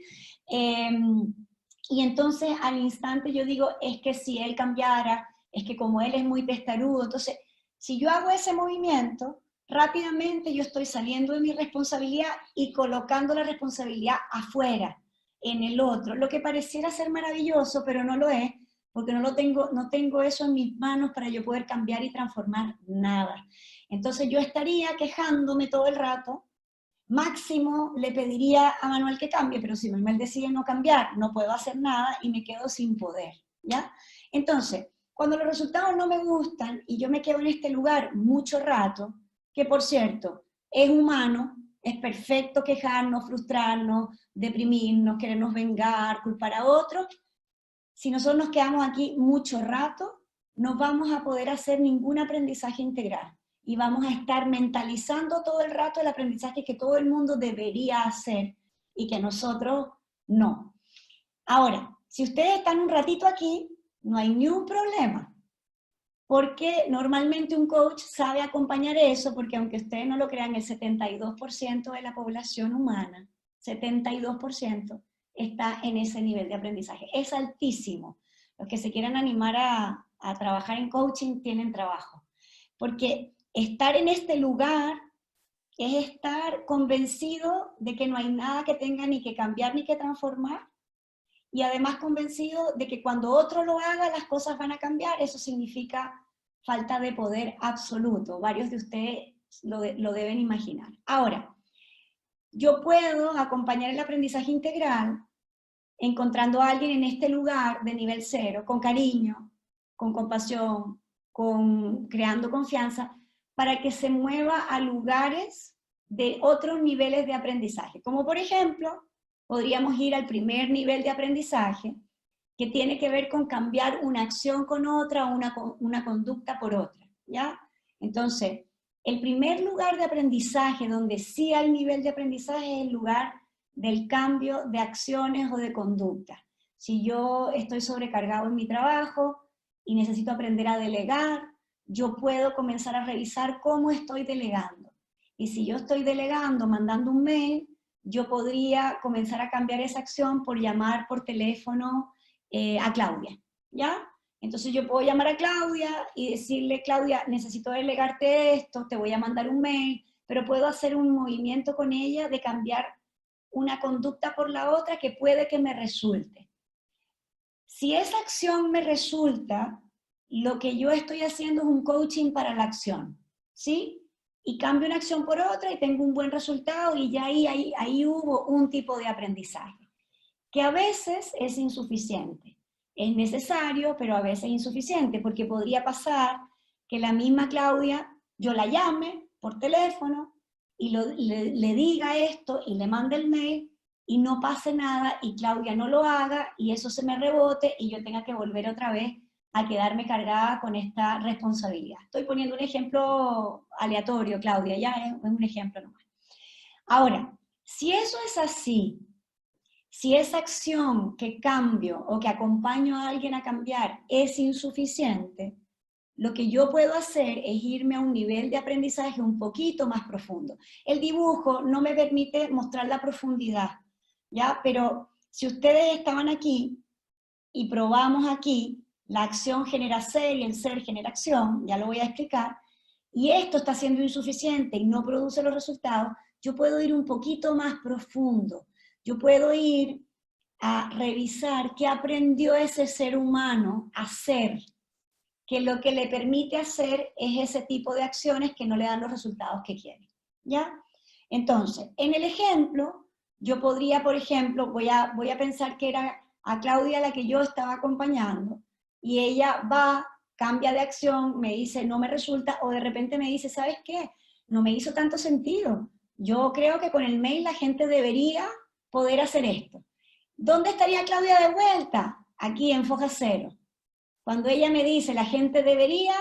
y entonces al instante yo digo, es que si él cambiara, es que como él es muy testarudo, entonces si yo hago ese movimiento, rápidamente yo estoy saliendo de mi responsabilidad y colocando la responsabilidad afuera, en el otro, lo que pareciera ser maravilloso, pero no lo es, porque no tengo eso en mis manos para yo poder cambiar y transformar nada. Entonces yo estaría quejándome todo el rato, máximo le pediría a Manuel que cambie, pero si Manuel decide no cambiar, no puedo hacer nada y me quedo sin poder, ¿ya? Entonces, cuando los resultados no me gustan y yo me quedo en este lugar mucho rato, que por cierto, es humano, es perfecto quejarnos, frustrarnos, deprimirnos, querernos vengar, culpar a otros. Si nosotros nos quedamos aquí mucho rato, no vamos a poder hacer ningún aprendizaje integral y vamos a estar mentalizando todo el rato el aprendizaje que todo el mundo debería hacer y que nosotros no. Ahora, si ustedes están un ratito aquí, no hay ni un problema, porque normalmente un coach sabe acompañar eso, porque aunque ustedes no lo crean, el 72% de la población humana, 72%, está en ese nivel de aprendizaje. Es altísimo. Los que se quieran animar a trabajar en coaching tienen trabajo. Porque estar en este lugar es estar convencido de que no hay nada que tenga ni que cambiar ni que transformar, y además convencido de que cuando otro lo haga las cosas van a cambiar. Eso significa falta de poder absoluto. Varios de ustedes lo deben imaginar. Ahora, yo puedo acompañar el aprendizaje integral encontrando a alguien en este lugar de nivel 0, con cariño, con compasión, creando confianza, para que se mueva a lugares de otros niveles de aprendizaje. Como por ejemplo, podríamos ir al primer nivel de aprendizaje, que tiene que ver con cambiar una acción con otra, una conducta por otra, ¿ya? Entonces, el primer lugar de aprendizaje donde sí hay nivel de aprendizaje es el lugar del cambio de acciones o de conducta. Si yo estoy sobrecargado en mi trabajo y necesito aprender a delegar, yo puedo comenzar a revisar cómo estoy delegando. Y si yo estoy delegando, mandando un mail, yo podría comenzar a cambiar esa acción por llamar por teléfono a Claudia, ¿ya? Entonces yo puedo llamar a Claudia y decirle, Claudia, necesito delegarte esto, te voy a mandar un mail, pero puedo hacer un movimiento con ella de cambiar una conducta por la otra que puede que me resulte. Si esa acción me resulta, lo que yo estoy haciendo es un coaching para la acción, ¿sí? Y cambio una acción por otra y tengo un buen resultado, y ya ahí hubo un tipo de aprendizaje, que a veces es insuficiente. Es necesario, pero a veces insuficiente, porque podría pasar que la misma Claudia, yo la llame por teléfono y le diga esto y le mande el mail y no pase nada y Claudia no lo haga y eso se me rebote y yo tenga que volver otra vez a quedarme cargada con esta responsabilidad. Estoy poniendo un ejemplo aleatorio, Claudia, ya es un ejemplo nomás. Ahora, si eso es así, si esa acción que cambio o que acompaño a alguien a cambiar es insuficiente, lo que yo puedo hacer es irme a un nivel de aprendizaje un poquito más profundo. El dibujo no me permite mostrar la profundidad, ¿ya? Pero si ustedes estaban aquí y probamos aquí, la acción genera ser y el ser genera acción, ya lo voy a explicar, y esto está siendo insuficiente y no produce los resultados, yo puedo ir un poquito más profundo. Yo puedo ir a revisar qué aprendió ese ser humano a hacer, que lo que le permite hacer es ese tipo de acciones que no le dan los resultados que quiere, ¿ya? Entonces, en el ejemplo, yo podría, por ejemplo, voy a pensar que era a Claudia la que yo estaba acompañando, y ella va, cambia de acción, me dice, no me resulta, o de repente me dice, ¿sabes qué? No me hizo tanto sentido. Yo creo que con el mail la gente debería poder hacer esto. ¿Dónde estaría Claudia de vuelta? Aquí en Foja Cero. Cuando ella me dice la gente debería,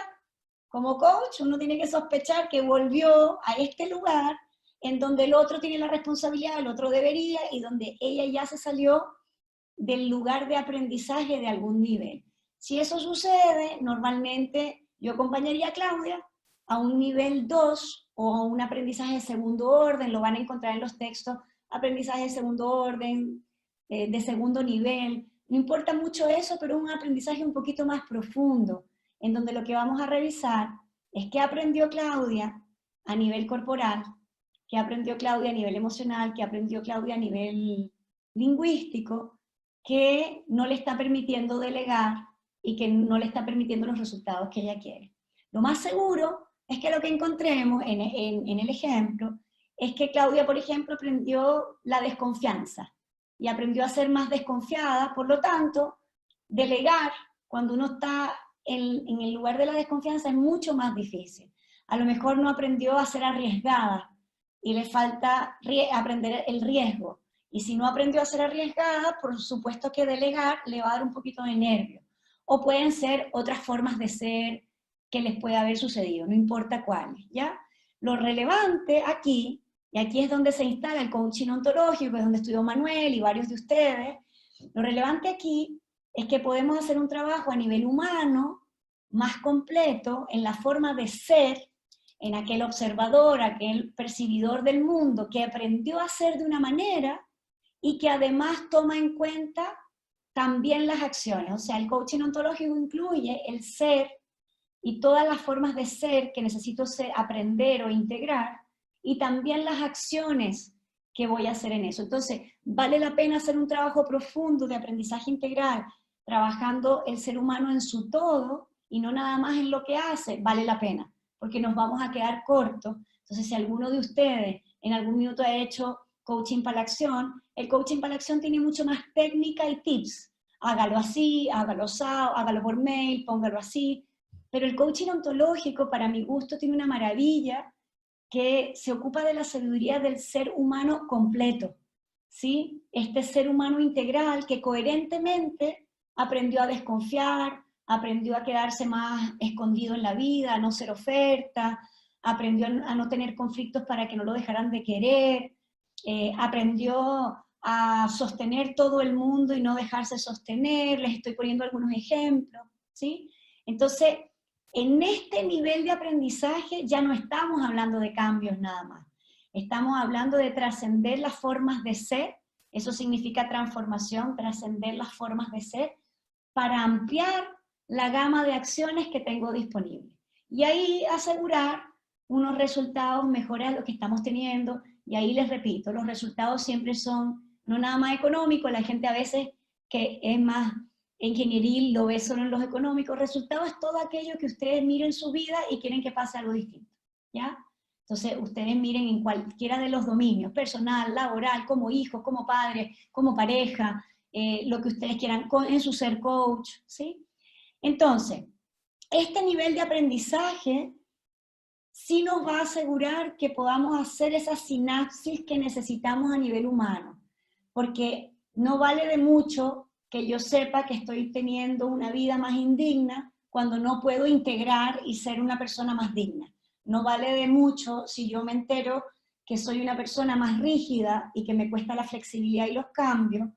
como coach, uno tiene que sospechar que volvió a este lugar en donde el otro tiene la responsabilidad, el otro debería, y donde ella ya se salió del lugar de aprendizaje de algún nivel. Si eso sucede, normalmente yo acompañaría a Claudia a un nivel 2 o a un aprendizaje de segundo orden, lo van a encontrar en los textos, aprendizaje de segundo orden, de segundo nivel. No importa mucho eso, pero un aprendizaje un poquito más profundo, en donde lo que vamos a revisar es qué aprendió Claudia a nivel corporal, qué aprendió Claudia a nivel emocional, qué aprendió Claudia a nivel lingüístico, que no le está permitiendo delegar y que no le está permitiendo los resultados que ella quiere. Lo más seguro es que lo que encontremos en el ejemplo es que Claudia, por ejemplo, aprendió la desconfianza y aprendió a ser más desconfiada, por lo tanto, delegar cuando uno está en el lugar de la desconfianza es mucho más difícil. A lo mejor no aprendió a ser arriesgada y le falta aprender el riesgo. Y si no aprendió a ser arriesgada, por supuesto que delegar le va a dar un poquito de nervio. O pueden ser otras formas de ser que les puede haber sucedido, no importa cuáles, ¿ya? Lo relevante aquí, y aquí es donde se instala el coaching ontológico, es donde estudió Manuel y varios de ustedes, lo relevante aquí es que podemos hacer un trabajo a nivel humano más completo en la forma de ser, en aquel observador, aquel percibidor del mundo que aprendió a ser de una manera y que además toma en cuenta también las acciones. O sea, el coaching ontológico incluye el ser y todas las formas de ser que necesito aprender o integrar, y también las acciones que voy a hacer en eso. Entonces, vale la pena hacer un trabajo profundo de aprendizaje integral, trabajando el ser humano en su todo, y no nada más en lo que hace, vale la pena, porque nos vamos a quedar cortos. Entonces, si alguno de ustedes en algún minuto ha hecho coaching para la acción, el coaching para la acción tiene mucho más técnica y tips. Hágalo así, hágalo asado, hágalo por mail, póngalo así. Pero el coaching ontológico, para mi gusto, tiene una maravilla que se ocupa de la sabiduría del ser humano completo, ¿sí? Este ser humano integral que coherentemente aprendió a desconfiar, aprendió a quedarse más escondido en la vida, a no ser oferta, aprendió a no tener conflictos para que no lo dejaran de querer, aprendió a sostener todo el mundo y no dejarse sostener. Les estoy poniendo algunos ejemplos, ¿sí? Entonces, en este nivel de aprendizaje ya no estamos hablando de cambios nada más. Estamos hablando de trascender las formas de ser, eso significa transformación, trascender las formas de ser, para ampliar la gama de acciones que tengo disponible. Y ahí asegurar unos resultados mejores a los que estamos teniendo, y ahí les repito, los resultados siempre son no nada más económicos, la gente a veces que es más ingenieril lo ve solo en los económicos, resultado es todo aquello que ustedes miren su vida y quieren que pase algo distinto, ¿ya? Entonces ustedes miren en cualquiera de los dominios, personal, laboral, como hijo, como padre, como pareja, lo que ustedes quieran, en su ser coach, ¿sí? Entonces, este nivel de aprendizaje sí nos va a asegurar que podamos hacer esa sinapsis que necesitamos a nivel humano, porque no vale de mucho que yo sepa que estoy teniendo una vida más indigna cuando no puedo integrar y ser una persona más digna. No vale de mucho si yo me entero que soy una persona más rígida y que me cuesta la flexibilidad y los cambios,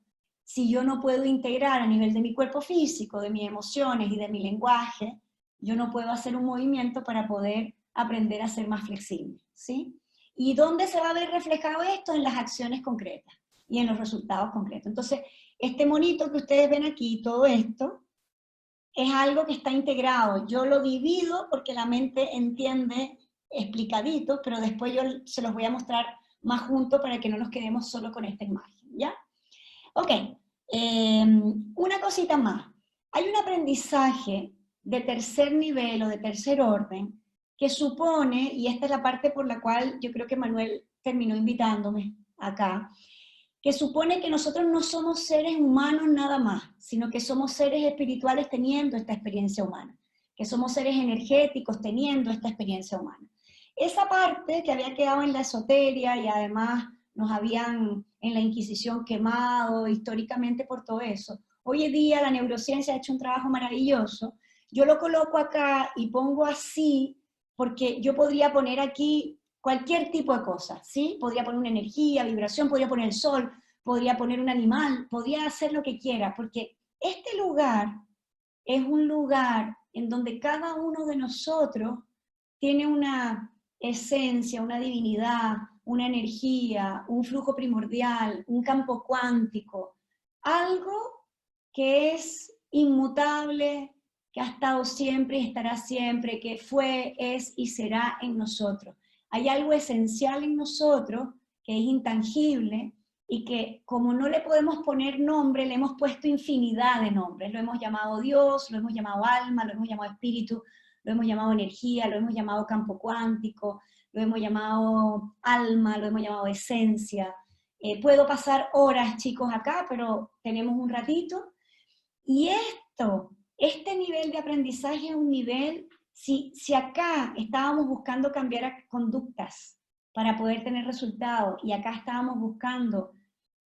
si yo no puedo integrar a nivel de mi cuerpo físico, de mis emociones y de mi lenguaje, yo no puedo hacer un movimiento para poder aprender a ser más flexible, ¿sí? ¿Y dónde se va a ver reflejado esto? En las acciones concretas y en los resultados concretos. Entonces, este monito que ustedes ven aquí, todo esto, es algo que está integrado. Yo lo divido porque la mente entiende explicadito, pero después yo se los voy a mostrar más juntos para que no nos quedemos solo con esta imagen, ¿ya? Ok, una cosita más. Hay un aprendizaje de tercer nivel o de tercer orden que supone, y esta es la parte por la cual yo creo que Manuel terminó invitándome acá, que supone que nosotros no somos seres humanos nada más, sino que somos seres espirituales teniendo esta experiencia humana, que somos seres energéticos teniendo esta experiencia humana. Esa parte que había quedado en la esoteria y además nos habían en la Inquisición quemado históricamente por todo eso, hoy en día la neurociencia ha hecho un trabajo maravilloso. Yo lo coloco acá y pongo así porque yo podría poner aquí cualquier tipo de cosas, ¿sí? Podría poner una energía, vibración, podría poner el sol, podría poner un animal, podría hacer lo que quiera, porque este lugar es un lugar en donde cada uno de nosotros tiene una esencia, una divinidad, una energía, un flujo primordial, un campo cuántico, algo que es inmutable, que ha estado siempre y estará siempre, que fue, es y será en nosotros. Hay algo esencial en nosotros que es intangible y que como no le podemos poner nombre, le hemos puesto infinidad de nombres. Lo hemos llamado Dios, lo hemos llamado alma, lo hemos llamado espíritu, lo hemos llamado energía, lo hemos llamado campo cuántico, lo hemos llamado alma, lo hemos llamado esencia. Puedo pasar horas, chicos, acá, pero tenemos un ratito. Y este nivel de aprendizaje es un nivel, si acá estábamos buscando cambiar conductas para poder tener resultados, y acá estábamos buscando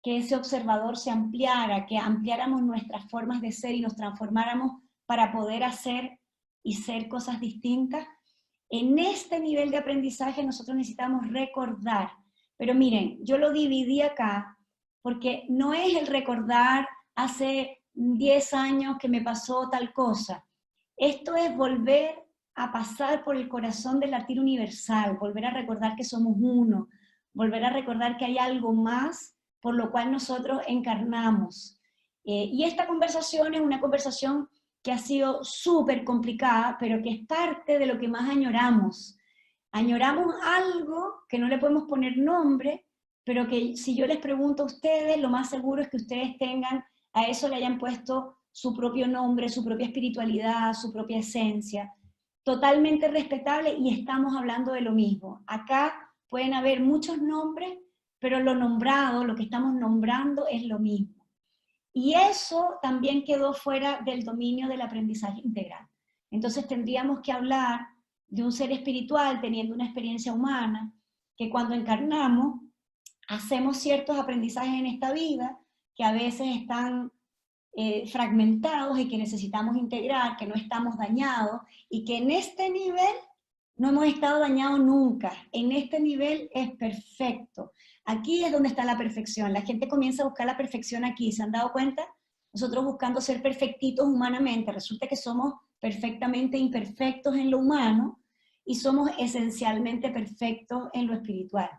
que ese observador se ampliara, que ampliáramos nuestras formas de ser y nos transformáramos para poder hacer y ser cosas distintas, en este nivel de aprendizaje nosotros necesitamos recordar. Pero miren, yo lo dividí acá porque no es el recordar hace 10 años que me pasó tal cosa. Esto es volver a pasar por el corazón del latir universal, volver a recordar que somos uno, volver a recordar que hay algo más por lo cual nosotros encarnamos. Y esta conversación es una conversación que ha sido súper complicada, pero que es parte de lo que más añoramos. Añoramos algo que no le podemos poner nombre, pero que si yo les pregunto a ustedes, lo más seguro es que ustedes tengan, a eso le hayan puesto su propio nombre, su propia espiritualidad, su propia esencia. Totalmente respetable, y estamos hablando de lo mismo. Acá pueden haber muchos nombres, pero lo nombrado, lo que estamos nombrando es lo mismo. Y eso también quedó fuera del dominio del aprendizaje integral. Entonces tendríamos que hablar de un ser espiritual teniendo una experiencia humana, que cuando encarnamos hacemos ciertos aprendizajes en esta vida que a veces están fragmentados y que necesitamos integrar, que no estamos dañados, y que en este nivel no hemos estado dañados nunca. En este nivel es perfecto. Aquí es donde está la perfección. La gente comienza a buscar la perfección aquí. ¿Se han dado cuenta? Nosotros buscando ser perfectitos humanamente, resulta que somos perfectamente imperfectos en lo humano y somos esencialmente perfectos en lo espiritual.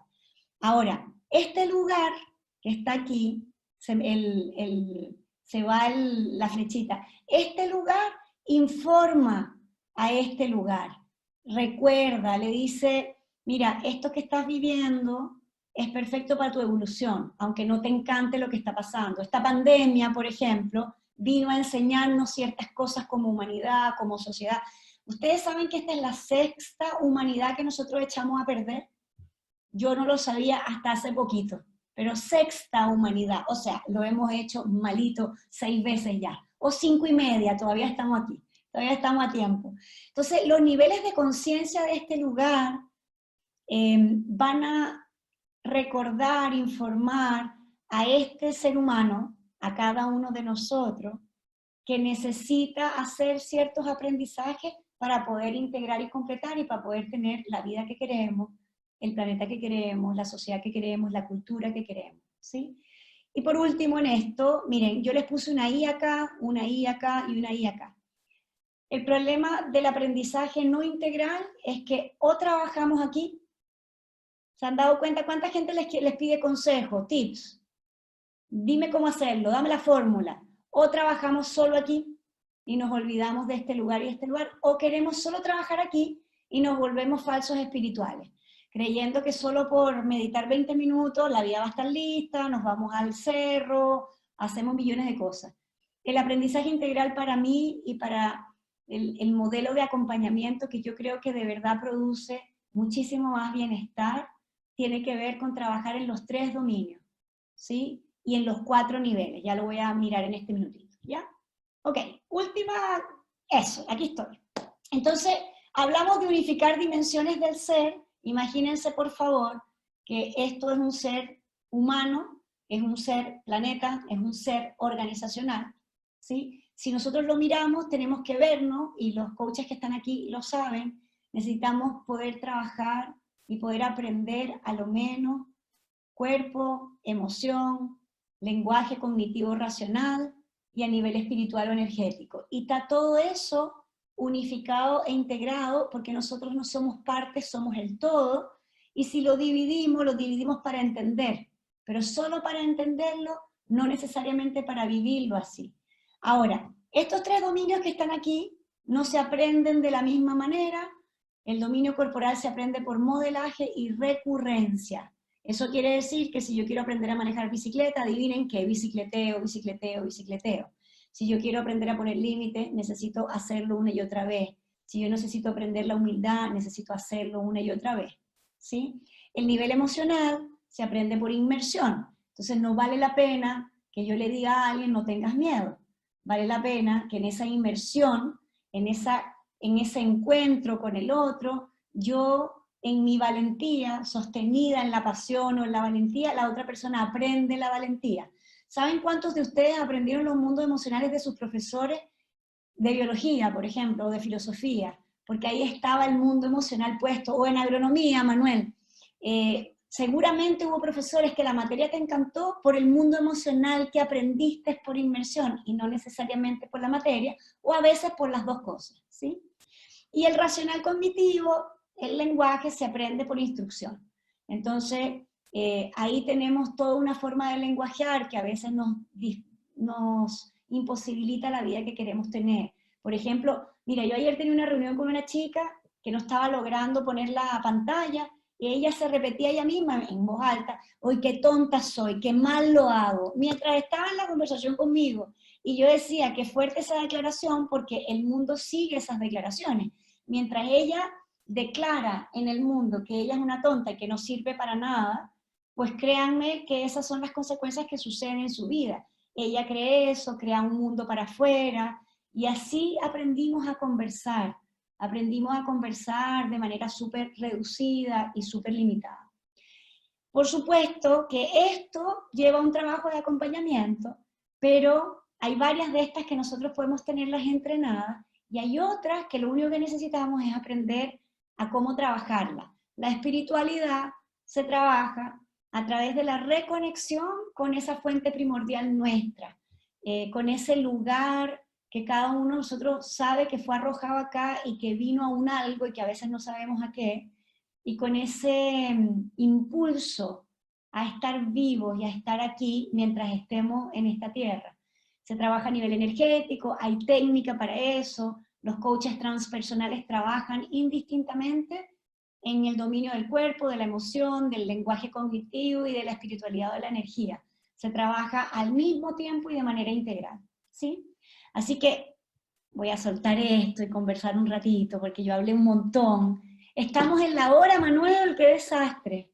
Ahora, este lugar que está aquí, se va la flechita, este lugar informa a este lugar. Recuerda, le dice, mira, esto que estás viviendo es perfecto para tu evolución, aunque no te encante lo que está pasando. Esta pandemia, por ejemplo, vino a enseñarnos ciertas cosas como humanidad, como sociedad. ¿Ustedes saben que esta es la 6ª humanidad que nosotros echamos a perder? Yo no lo sabía hasta hace poquito, pero 6ª humanidad, o sea, lo hemos hecho malito 6 veces ya, o 5 y media, todavía estamos aquí, todavía estamos a tiempo. Entonces, los niveles de conciencia de este lugar van a recordar, informar a este ser humano, a cada uno de nosotros, que necesita hacer ciertos aprendizajes para poder integrar y completar y para poder tener la vida que queremos, el planeta que queremos, la sociedad que queremos, la cultura que queremos, ¿sí? Y por último en esto, miren, yo les puse una I acá, una I acá y una I acá. El problema del aprendizaje no integral es que o trabajamos aquí. ¿Se han dado cuenta cuánta gente les pide consejos, tips? Dime cómo hacerlo, dame la fórmula. O trabajamos solo aquí y nos olvidamos de este lugar y este lugar, o queremos solo trabajar aquí y nos volvemos falsos espirituales, creyendo que solo por meditar 20 minutos la vida va a estar lista, nos vamos al cerro, hacemos millones de cosas. El aprendizaje integral para mí y para el modelo de acompañamiento que yo creo que de verdad produce muchísimo más bienestar, tiene que ver con trabajar en los 3 dominios, ¿sí? Y en los 4 niveles, ya lo voy a mirar en este minutito, ¿ya? Ok, última, eso, aquí estoy. Entonces, hablamos de unificar dimensiones del ser. Imagínense, por favor, que esto es un ser humano, es un ser planeta, es un ser organizacional, ¿sí? Si nosotros lo miramos, tenemos que vernos, y los coaches que están aquí lo saben, necesitamos poder trabajar y poder aprender a lo menos cuerpo, emoción, lenguaje cognitivo racional y a nivel espiritual o energético. Y está todo eso unificado e integrado porque nosotros no somos partes, somos el todo, y si lo dividimos para entender, pero solo para entenderlo, no necesariamente para vivirlo así. Ahora, estos 3 dominios que están aquí no se aprenden de la misma manera. El dominio corporal se aprende por modelaje y recurrencia. Eso quiere decir que si yo quiero aprender a manejar bicicleta, adivinen qué, bicicleteo, bicicleteo, bicicleteo. Si yo quiero aprender a poner límites, necesito hacerlo una y otra vez. Si yo necesito aprender la humildad, necesito hacerlo una y otra vez. ¿sí? El nivel emocional se aprende por inmersión. Entonces no vale la pena que yo le diga a alguien no tengas miedo. Vale la pena que en esa inmersión, en ese encuentro con el otro, yo en mi valentía, sostenida en la pasión o en la valentía, la otra persona aprende la valentía. ¿Saben cuántos de ustedes aprendieron los mundos emocionales de sus profesores de biología, por ejemplo, o de filosofía? Porque ahí estaba el mundo emocional puesto, o en agronomía, Manuel. Seguramente hubo profesores que la materia te encantó por el mundo emocional que aprendiste por inmersión, y no necesariamente por la materia, o a veces por las dos cosas, ¿sí? Y el racional cognitivo, el lenguaje se aprende por instrucción. Entonces, ahí tenemos toda una forma de lenguajear que a veces nos imposibilita la vida que queremos tener. Por ejemplo, mira, yo ayer tenía una reunión con una chica que no estaba logrando poner la pantalla, y ella se repetía ella misma en voz alta: hoy qué tonta soy, qué mal lo hago, mientras estaba en la conversación conmigo. Y yo decía, qué fuerte esa declaración, porque el mundo sigue esas declaraciones. Mientras ella declara en el mundo que ella es una tonta y que no sirve para nada, pues créanme que esas son las consecuencias que suceden en su vida. Ella cree eso, crea un mundo para afuera, y así aprendimos a conversar de manera súper reducida y súper limitada. Por supuesto que esto lleva un trabajo de acompañamiento, pero hay varias de estas que nosotros podemos tenerlas entrenadas, y hay otras que lo único que necesitamos es aprender a cómo trabajarla. La espiritualidad se trabaja a través de la reconexión con esa fuente primordial nuestra, con ese lugar que cada uno de nosotros sabe que fue arrojado acá y que vino a un algo y que a veces no sabemos a qué, y con ese impulso a estar vivos y a estar aquí mientras estemos en esta tierra. Se trabaja a nivel energético, hay técnica para eso, los coaches transpersonales trabajan indistintamente en el dominio del cuerpo, de la emoción, del lenguaje cognitivo y de la espiritualidad o de la energía. Se trabaja al mismo tiempo y de manera integral, ¿sí? Así que voy a soltar esto y conversar un ratito, porque yo hablé un montón. Estamos en la hora, Manuel, qué desastre.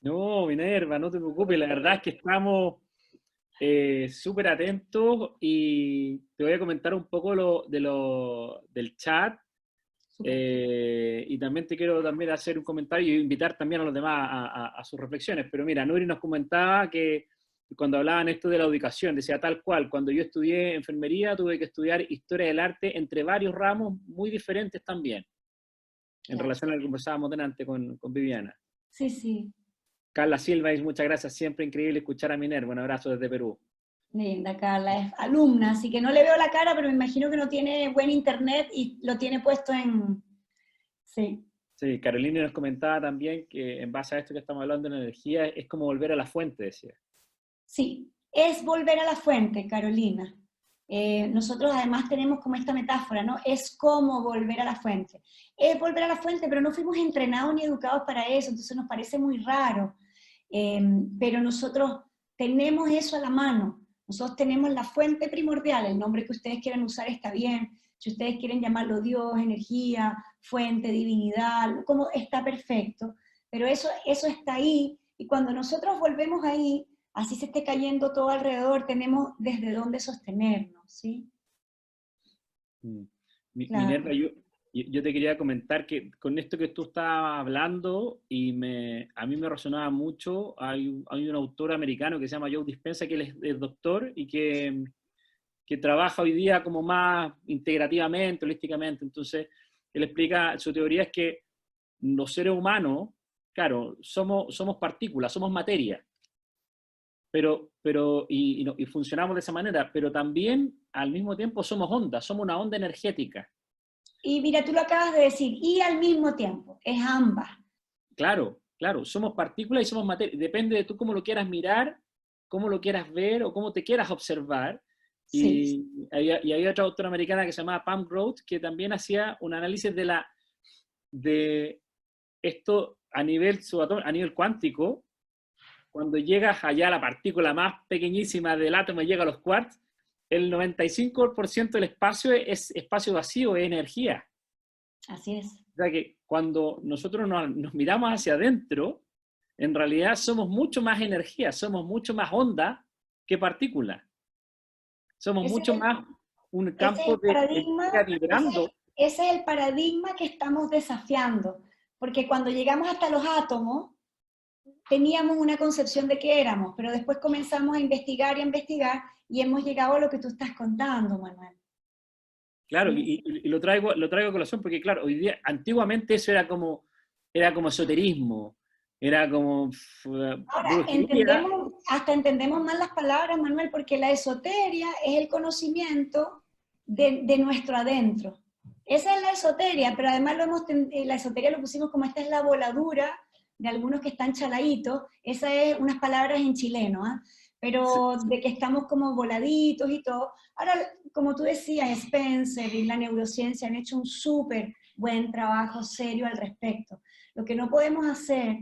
No, Minerva, no te preocupes, la verdad es que estamos súper atentos, y te voy a comentar un poco del chat, y también te quiero también hacer un comentario y invitar también a los demás a sus reflexiones. Pero mira, Nuri nos comentaba que cuando hablaban esto de la educación, decía tal cual: cuando yo estudié enfermería tuve que estudiar historia del arte entre varios ramos muy diferentes también, en relación a lo que conversábamos delante con Viviana. Sí, sí. Carla Silva dice: muchas gracias, siempre increíble escuchar a Minerva, un abrazo desde Perú. Linda, Carla, es alumna, así que no le veo la cara, pero me imagino que no tiene buen internet y lo tiene puesto en... Sí. Sí, Carolina nos comentaba también que en base a esto que estamos hablando de la energía, es como volver a la fuente, decía. Sí, es volver a la fuente, Carolina. Nosotros además tenemos como esta metáfora, ¿no? Es como volver a la fuente. Es volver a la fuente, pero no fuimos entrenados ni educados para eso, entonces nos parece muy raro. Pero nosotros tenemos eso a la mano. Nosotros tenemos la fuente primordial, el nombre que ustedes quieran usar está bien. Si ustedes quieren llamarlo Dios, energía, fuente, divinidad, como está perfecto. Pero eso está ahí, y cuando nosotros volvemos ahí, así se esté cayendo todo alrededor, tenemos desde dónde sostenernos, ¿sí? Claro. Minerva, yo te quería comentar que con esto que tú estabas hablando, y a mí me resonaba mucho, hay un autor americano que se llama Joe Dispenza, que él es doctor y que trabaja hoy día como más integrativamente, holísticamente. Entonces, él explica, su teoría es que los seres humanos, claro, somos partículas, somos materia, y funcionamos de esa manera, pero también al mismo tiempo somos ondas, somos una onda energética. Y mira, tú lo acabas de decir, y al mismo tiempo, es ambas. Claro, somos partículas y somos materia. Depende de tú cómo lo quieras mirar, cómo lo quieras ver o cómo te quieras observar. Sí. Y había otra autora americana que se llamaba Pam Groth, que también hacía un análisis de esto a nivel subatómico, a nivel cuántico. Cuando llegas allá a la partícula más pequeñísima del átomo y llega a los quarks, el 95% del espacio es espacio vacío, es energía. Así es. O sea que cuando nosotros nos miramos hacia adentro, en realidad somos mucho más energía, somos mucho más onda que partículas. Somos Ese mucho es el, más un ese es campo el de paradigma, energía ese vibrando. ese es el paradigma que estamos desafiando, porque cuando llegamos hasta los átomos, teníamos una concepción de qué éramos, pero después comenzamos a investigar y hemos llegado a lo que tú estás contando, Manuel. Claro, ¿Sí? y lo traigo a colación porque, claro, hoy día, antiguamente eso era como esoterismo, era como Ahora, brujería. hasta entendemos mal las palabras, Manuel, porque la esoteria es el conocimiento de nuestro adentro. Esa es la esoteria, pero además la esoteria lo pusimos como esta es la voladura de algunos que están chaladitos, esa es unas palabras en chileno, ¿ah? Pero de que estamos como voladitos y todo. Ahora, como tú decías, Spencer y la neurociencia han hecho un súper buen trabajo serio al respecto. Lo que no podemos hacer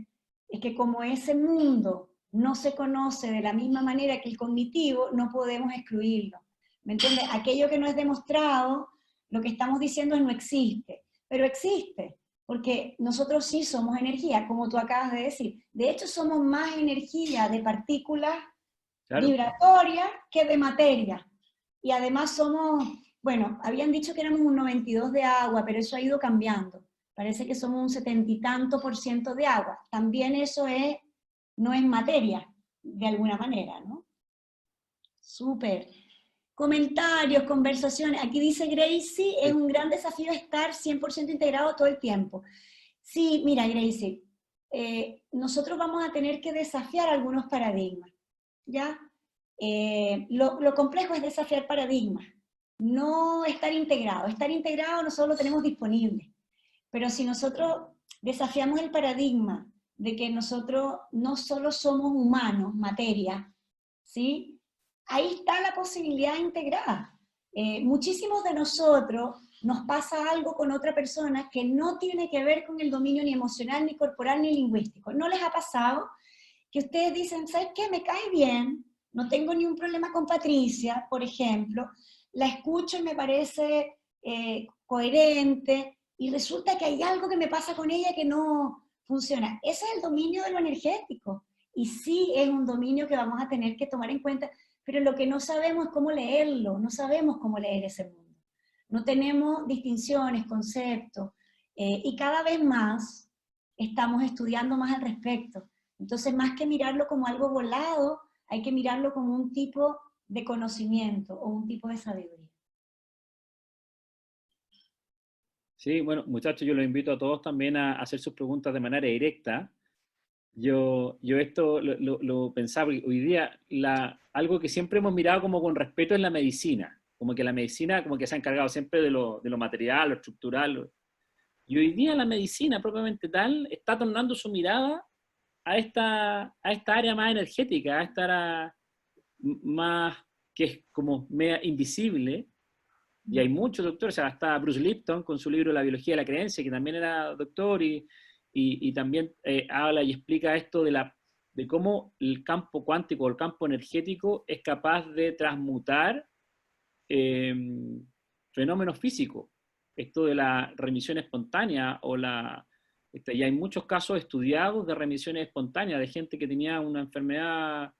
es que como ese mundo no se conoce de la misma manera que el cognitivo, no podemos excluirlo. ¿Me entiendes? Aquello que no es demostrado, lo que estamos diciendo es no existe, pero existe, porque nosotros sí somos energía, como tú acabas de decir. De hecho, somos más energía de partículas Claro, vibratorias que de materia. Y además somos, bueno, habían dicho que éramos un 92 de agua, pero eso ha ido cambiando. Parece que somos un 70 y tanto por ciento de agua. También eso no es materia, de alguna manera, ¿no? Súper. Comentarios, conversaciones. Aquí dice Gracie, es sí, un gran desafío estar 100% integrado todo el tiempo. Sí, mira, Gracie, nosotros vamos a tener que desafiar algunos paradigmas, ¿ya? Lo complejo es desafiar paradigmas, no estar integrado. Estar integrado nosotros lo tenemos disponible, pero si nosotros desafiamos el paradigma de que nosotros no solo somos humanos, materia, ¿sí? Ahí está la posibilidad integrada. Muchísimos de nosotros nos pasa algo con otra persona que no tiene que ver con el dominio ni emocional, ni corporal, ni lingüístico. ¿No les ha pasado que ustedes dicen, ¿sabes qué? Me cae bien, no tengo ni un problema con Patricia, por ejemplo, la escucho y me parece coherente, y resulta que hay algo que me pasa con ella que no funciona. Ese es el dominio de lo energético, y sí es un dominio que vamos a tener que tomar en cuenta, pero lo que no sabemos es cómo leerlo, no sabemos cómo leer ese mundo. No tenemos distinciones, conceptos, y cada vez más estamos estudiando más al respecto. Entonces, más que mirarlo como algo volado, hay que mirarlo como un tipo de conocimiento o un tipo de sabiduría. sí, bueno, muchachos, yo los invito a todos también a hacer sus preguntas de manera directa. Yo esto lo pensaba, porque hoy día algo que siempre hemos mirado como con respeto es la medicina, como que la medicina como que se ha encargado siempre de lo material, lo estructural, y hoy día la medicina propiamente tal está tornando su mirada a esta área más energética, a esta área más que es como media invisible, y hay muchos doctores, o sea, está Bruce Lipton con su libro La biología de la creencia, que también era doctor, y también habla y explica esto de cómo el campo cuántico o el campo energético es capaz de transmutar eh, fenómenos físicos. Esto de la remisión espontánea y hay muchos casos estudiados de remisiones espontáneas de gente que tenía una enfermedad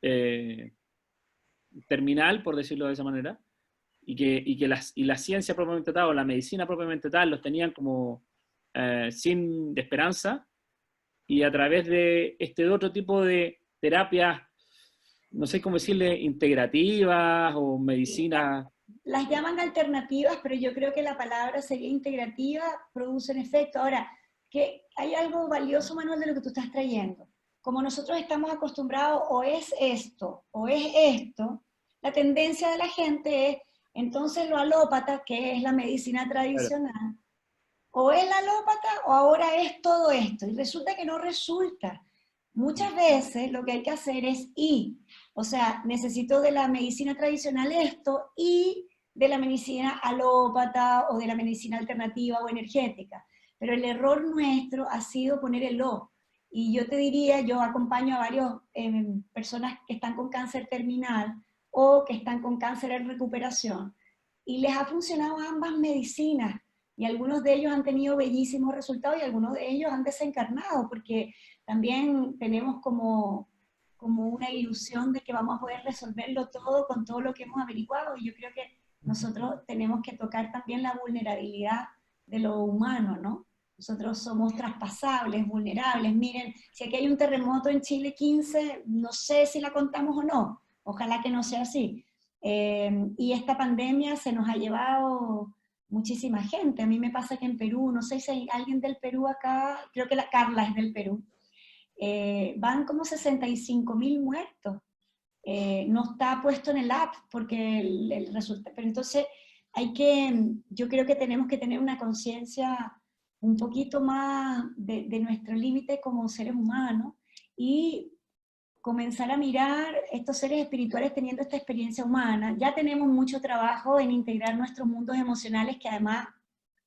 eh, terminal, por decirlo de esa manera, y la ciencia propiamente tal, o la medicina propiamente tal, los tenían como sin esperanza, y a través de este otro tipo de terapias, no sé cómo decirle, integrativas o medicinas. Las llaman alternativas, pero yo creo que la palabra sería integrativa, produce un efecto. Ahora, que hay algo valioso, Manuel, de lo que tú estás trayendo. Como nosotros estamos acostumbrados, o es esto, o es esto, la tendencia de la gente es, entonces lo alópata, que es la medicina Claro, tradicional, o es la alópata o ahora es todo esto. Y resulta que no resulta. Muchas veces lo que hay que hacer es o sea, necesito de la medicina tradicional esto y de la medicina alópata o de la medicina alternativa o energética. Pero el error nuestro ha sido poner el o. Y yo te diría, yo acompaño a varias personas que están con cáncer terminal o que están con cáncer en recuperación, y les ha funcionado ambas medicinas. y algunos de ellos han tenido bellísimos resultados y algunos de ellos han desencarnado, porque también tenemos como una ilusión de que vamos a poder resolverlo todo con todo lo que hemos averiguado, y yo creo que nosotros tenemos que tocar también la vulnerabilidad de lo humano, ¿no? Nosotros somos traspasables, vulnerables. Miren, si aquí hay un terremoto en Chile 15, no sé si la contamos o no, ojalá que no sea así. Y esta pandemia se nos ha llevado muchísima gente. A mí me pasa que en Perú, no sé si hay alguien del Perú acá, creo que la Carla es del Perú, van como 65.000 muertos. No está puesto en el app porque el resultado, pero entonces yo creo que tenemos que tener una conciencia un poquito más de nuestro límite como seres humanos y comenzar a mirar estos seres espirituales teniendo esta experiencia humana. Ya tenemos mucho trabajo en integrar nuestros mundos emocionales, que además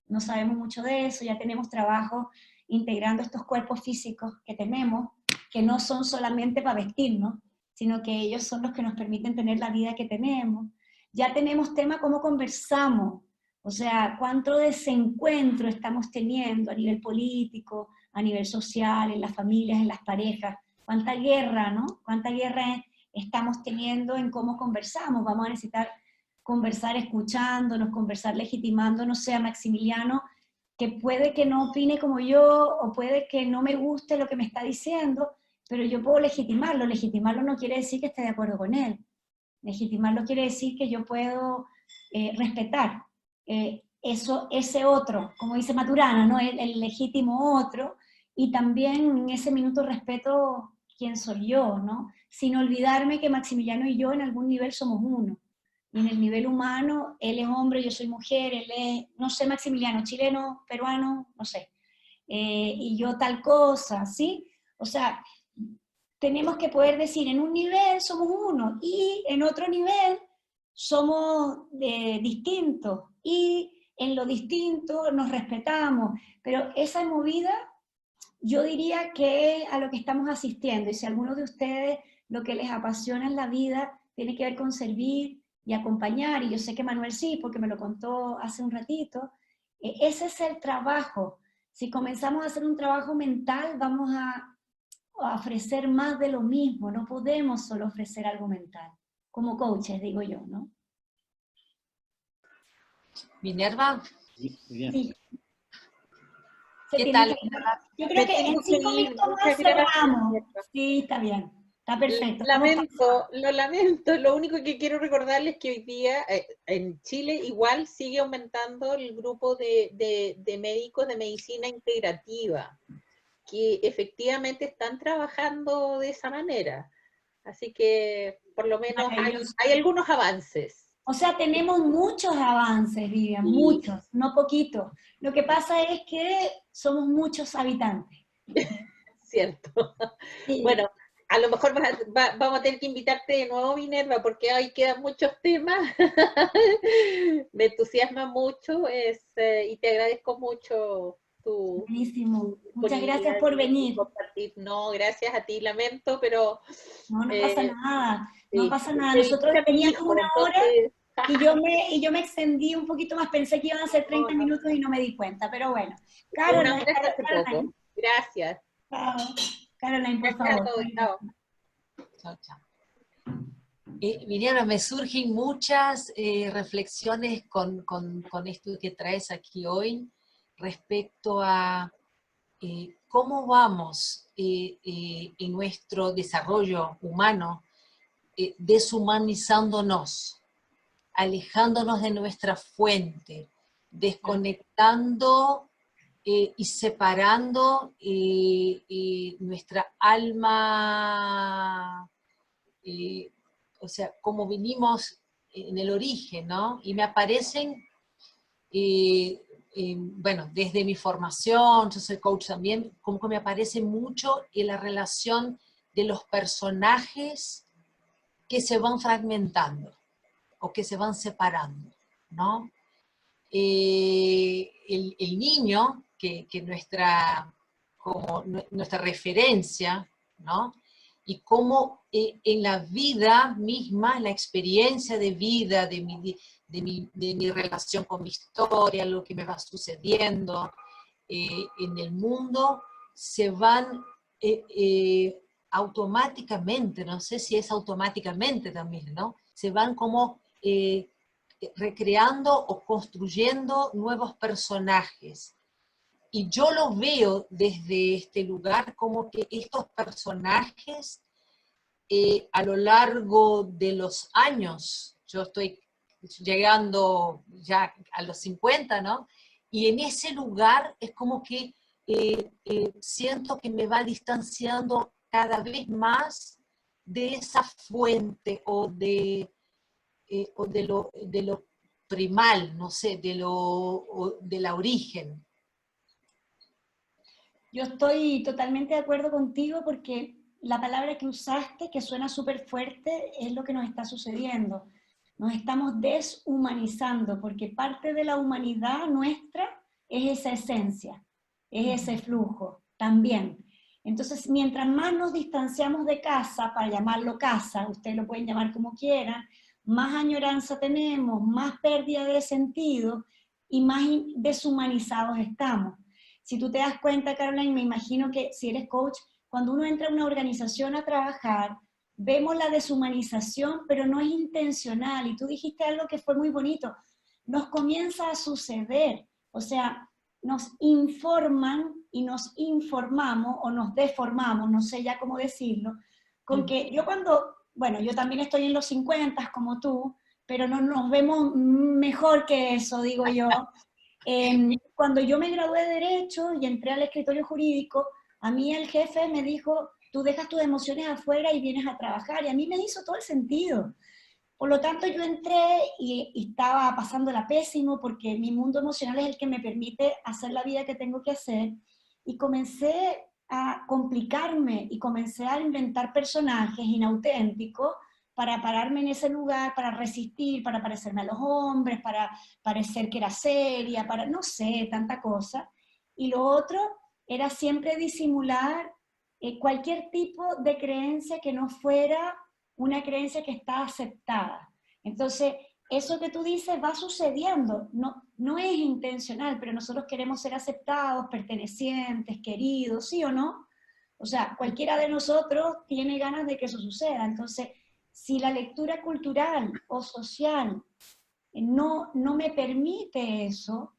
no sabemos mucho de eso, ya tenemos trabajo integrando estos cuerpos físicos que tenemos, que no son solamente para vestirnos, sino que ellos son los que nos permiten tener la vida que tenemos. Ya tenemos tema cómo conversamos, o sea, cuánto desencuentro estamos teniendo a nivel político, a nivel social, en las familias, en las parejas, cuánta guerra, ¿no? Cuánta guerra estamos teniendo en cómo conversamos. Vamos a necesitar conversar escuchándonos, conversar legitimándonos, sea Maximiliano, que puede que no opine como yo, o puede que no me guste lo que me está diciendo, pero yo puedo legitimarlo. Legitimarlo no quiere decir que esté de acuerdo con él. Legitimarlo quiere decir que yo puedo respetar ese otro, como dice Maturana, ¿no? El legítimo otro, y también en ese minuto respeto quién soy yo, ¿no? Sin olvidarme que Maximiliano y yo en algún nivel somos uno. Y en el nivel humano, él es hombre, yo soy mujer, él es, no sé, Maximiliano, chileno, peruano, no sé. Y yo tal cosa, ¿sí? O sea, tenemos que poder decir, en un nivel somos uno, y en otro nivel somos distintos, y en lo distinto nos respetamos, pero esa movida yo diría que a lo que estamos asistiendo, y si a alguno de ustedes lo que les apasiona en la vida tiene que ver con servir y acompañar, y yo sé que Manuel sí, porque me lo contó hace un ratito, ese es el trabajo. Si comenzamos a hacer un trabajo mental, vamos a ofrecer más de lo mismo, no podemos solo ofrecer algo mental, como coaches, digo yo, ¿no? Minerva, Sí, bien. Sí. ¿qué tal? Yo creo que en 5 minutos más cerramos. Sí, está bien, está perfecto. Lo lamento, lo único que quiero recordarles es que hoy día en Chile igual sigue aumentando el grupo de médicos de medicina integrativa, que efectivamente están trabajando de esa manera. Así que por lo menos hay algunos avances. O sea, tenemos muchos avances, Vivian, Sí. muchos, no poquitos. Lo que pasa es que somos muchos habitantes. Cierto. Sí. Bueno, a lo mejor vamos a tener que invitarte de nuevo, Minerva, porque ahí quedan muchos temas. Me entusiasma mucho y te agradezco mucho tu... Buenísimo. Muchas gracias por venir. Compartir. No, gracias a ti, lamento, pero... No, no pasa nada. No sí, pasa nada. Nosotros teníamos una hora y yo me extendí un poquito más. Pensé que iban a ser 30 minutos y no me di cuenta, pero bueno. Caroline, Gracias. Chao. Caroline, por Gracias a favor. todos. Chao. Chao, chao. Minerva, me surgen muchas reflexiones con esto que traes aquí hoy respecto a cómo vamos en nuestro desarrollo humano deshumanizándonos, alejándonos de nuestra fuente, desconectando y separando nuestra alma, o sea, como vinimos en el origen, ¿no? Y me aparecen, bueno, desde mi formación, yo soy coach también, como que me aparece mucho en la relación de los personajes que se van fragmentando o que se van separando, ¿no? El niño, que nuestra referencia, ¿no? y cómo en la vida misma, en la experiencia de vida, de mi relación con mi historia, lo que me va sucediendo en el mundo, se van automáticamente, no sé si es automáticamente también, ¿no? Se van como recreando o construyendo nuevos personajes. Y yo lo veo desde este lugar como que estos personajes a lo largo de los años, yo estoy llegando ya a los 50, ¿no? Y en ese lugar es como que siento que me va distanciando cada vez más de esa fuente o de lo primal, no sé, de la origen. Yo estoy totalmente de acuerdo contigo porque la palabra que usaste, que suena súper fuerte, es lo que nos está sucediendo. Nos estamos deshumanizando porque parte de la humanidad nuestra es esa esencia, es ese flujo también. Entonces, mientras más nos distanciamos de casa, para llamarlo casa, ustedes lo pueden llamar como quieran, más añoranza tenemos, más pérdida de sentido y más deshumanizados estamos. Si tú te das cuenta, Caroline, me imagino que si eres coach, cuando uno entra a una organización a trabajar, vemos la deshumanización, pero no es intencional. Y tú dijiste algo que fue muy bonito. Nos comienza a suceder. O sea, nos informan y nos informamos o nos deformamos, no sé ya cómo decirlo, con que yo bueno, yo también estoy en los 50 como tú, pero no nos vemos mejor que eso, digo yo. Cuando yo me gradué de Derecho y entré al escritorio jurídico, a mí el jefe me dijo, tú dejas tus emociones afuera y vienes a trabajar, y a mí me hizo todo el sentido. Por lo tanto, yo entré y estaba pasándola pésimo porque mi mundo emocional es el que me permite hacer la vida que tengo que hacer, y comencé a complicarme y comencé a inventar personajes inauténticos para pararme en ese lugar, para resistir, para parecerme a los hombres, para parecer que era seria, para no sé, tanta cosa. Y lo otro era siempre disimular cualquier tipo de creencia que no fuera una creencia que está aceptada. Entonces, eso que tú dices va sucediendo, no es intencional, pero nosotros queremos ser aceptados, pertenecientes, queridos, ¿sí o no? O sea, cualquiera de nosotros tiene ganas de que eso suceda. Entonces, si la lectura cultural o social no me permite eso,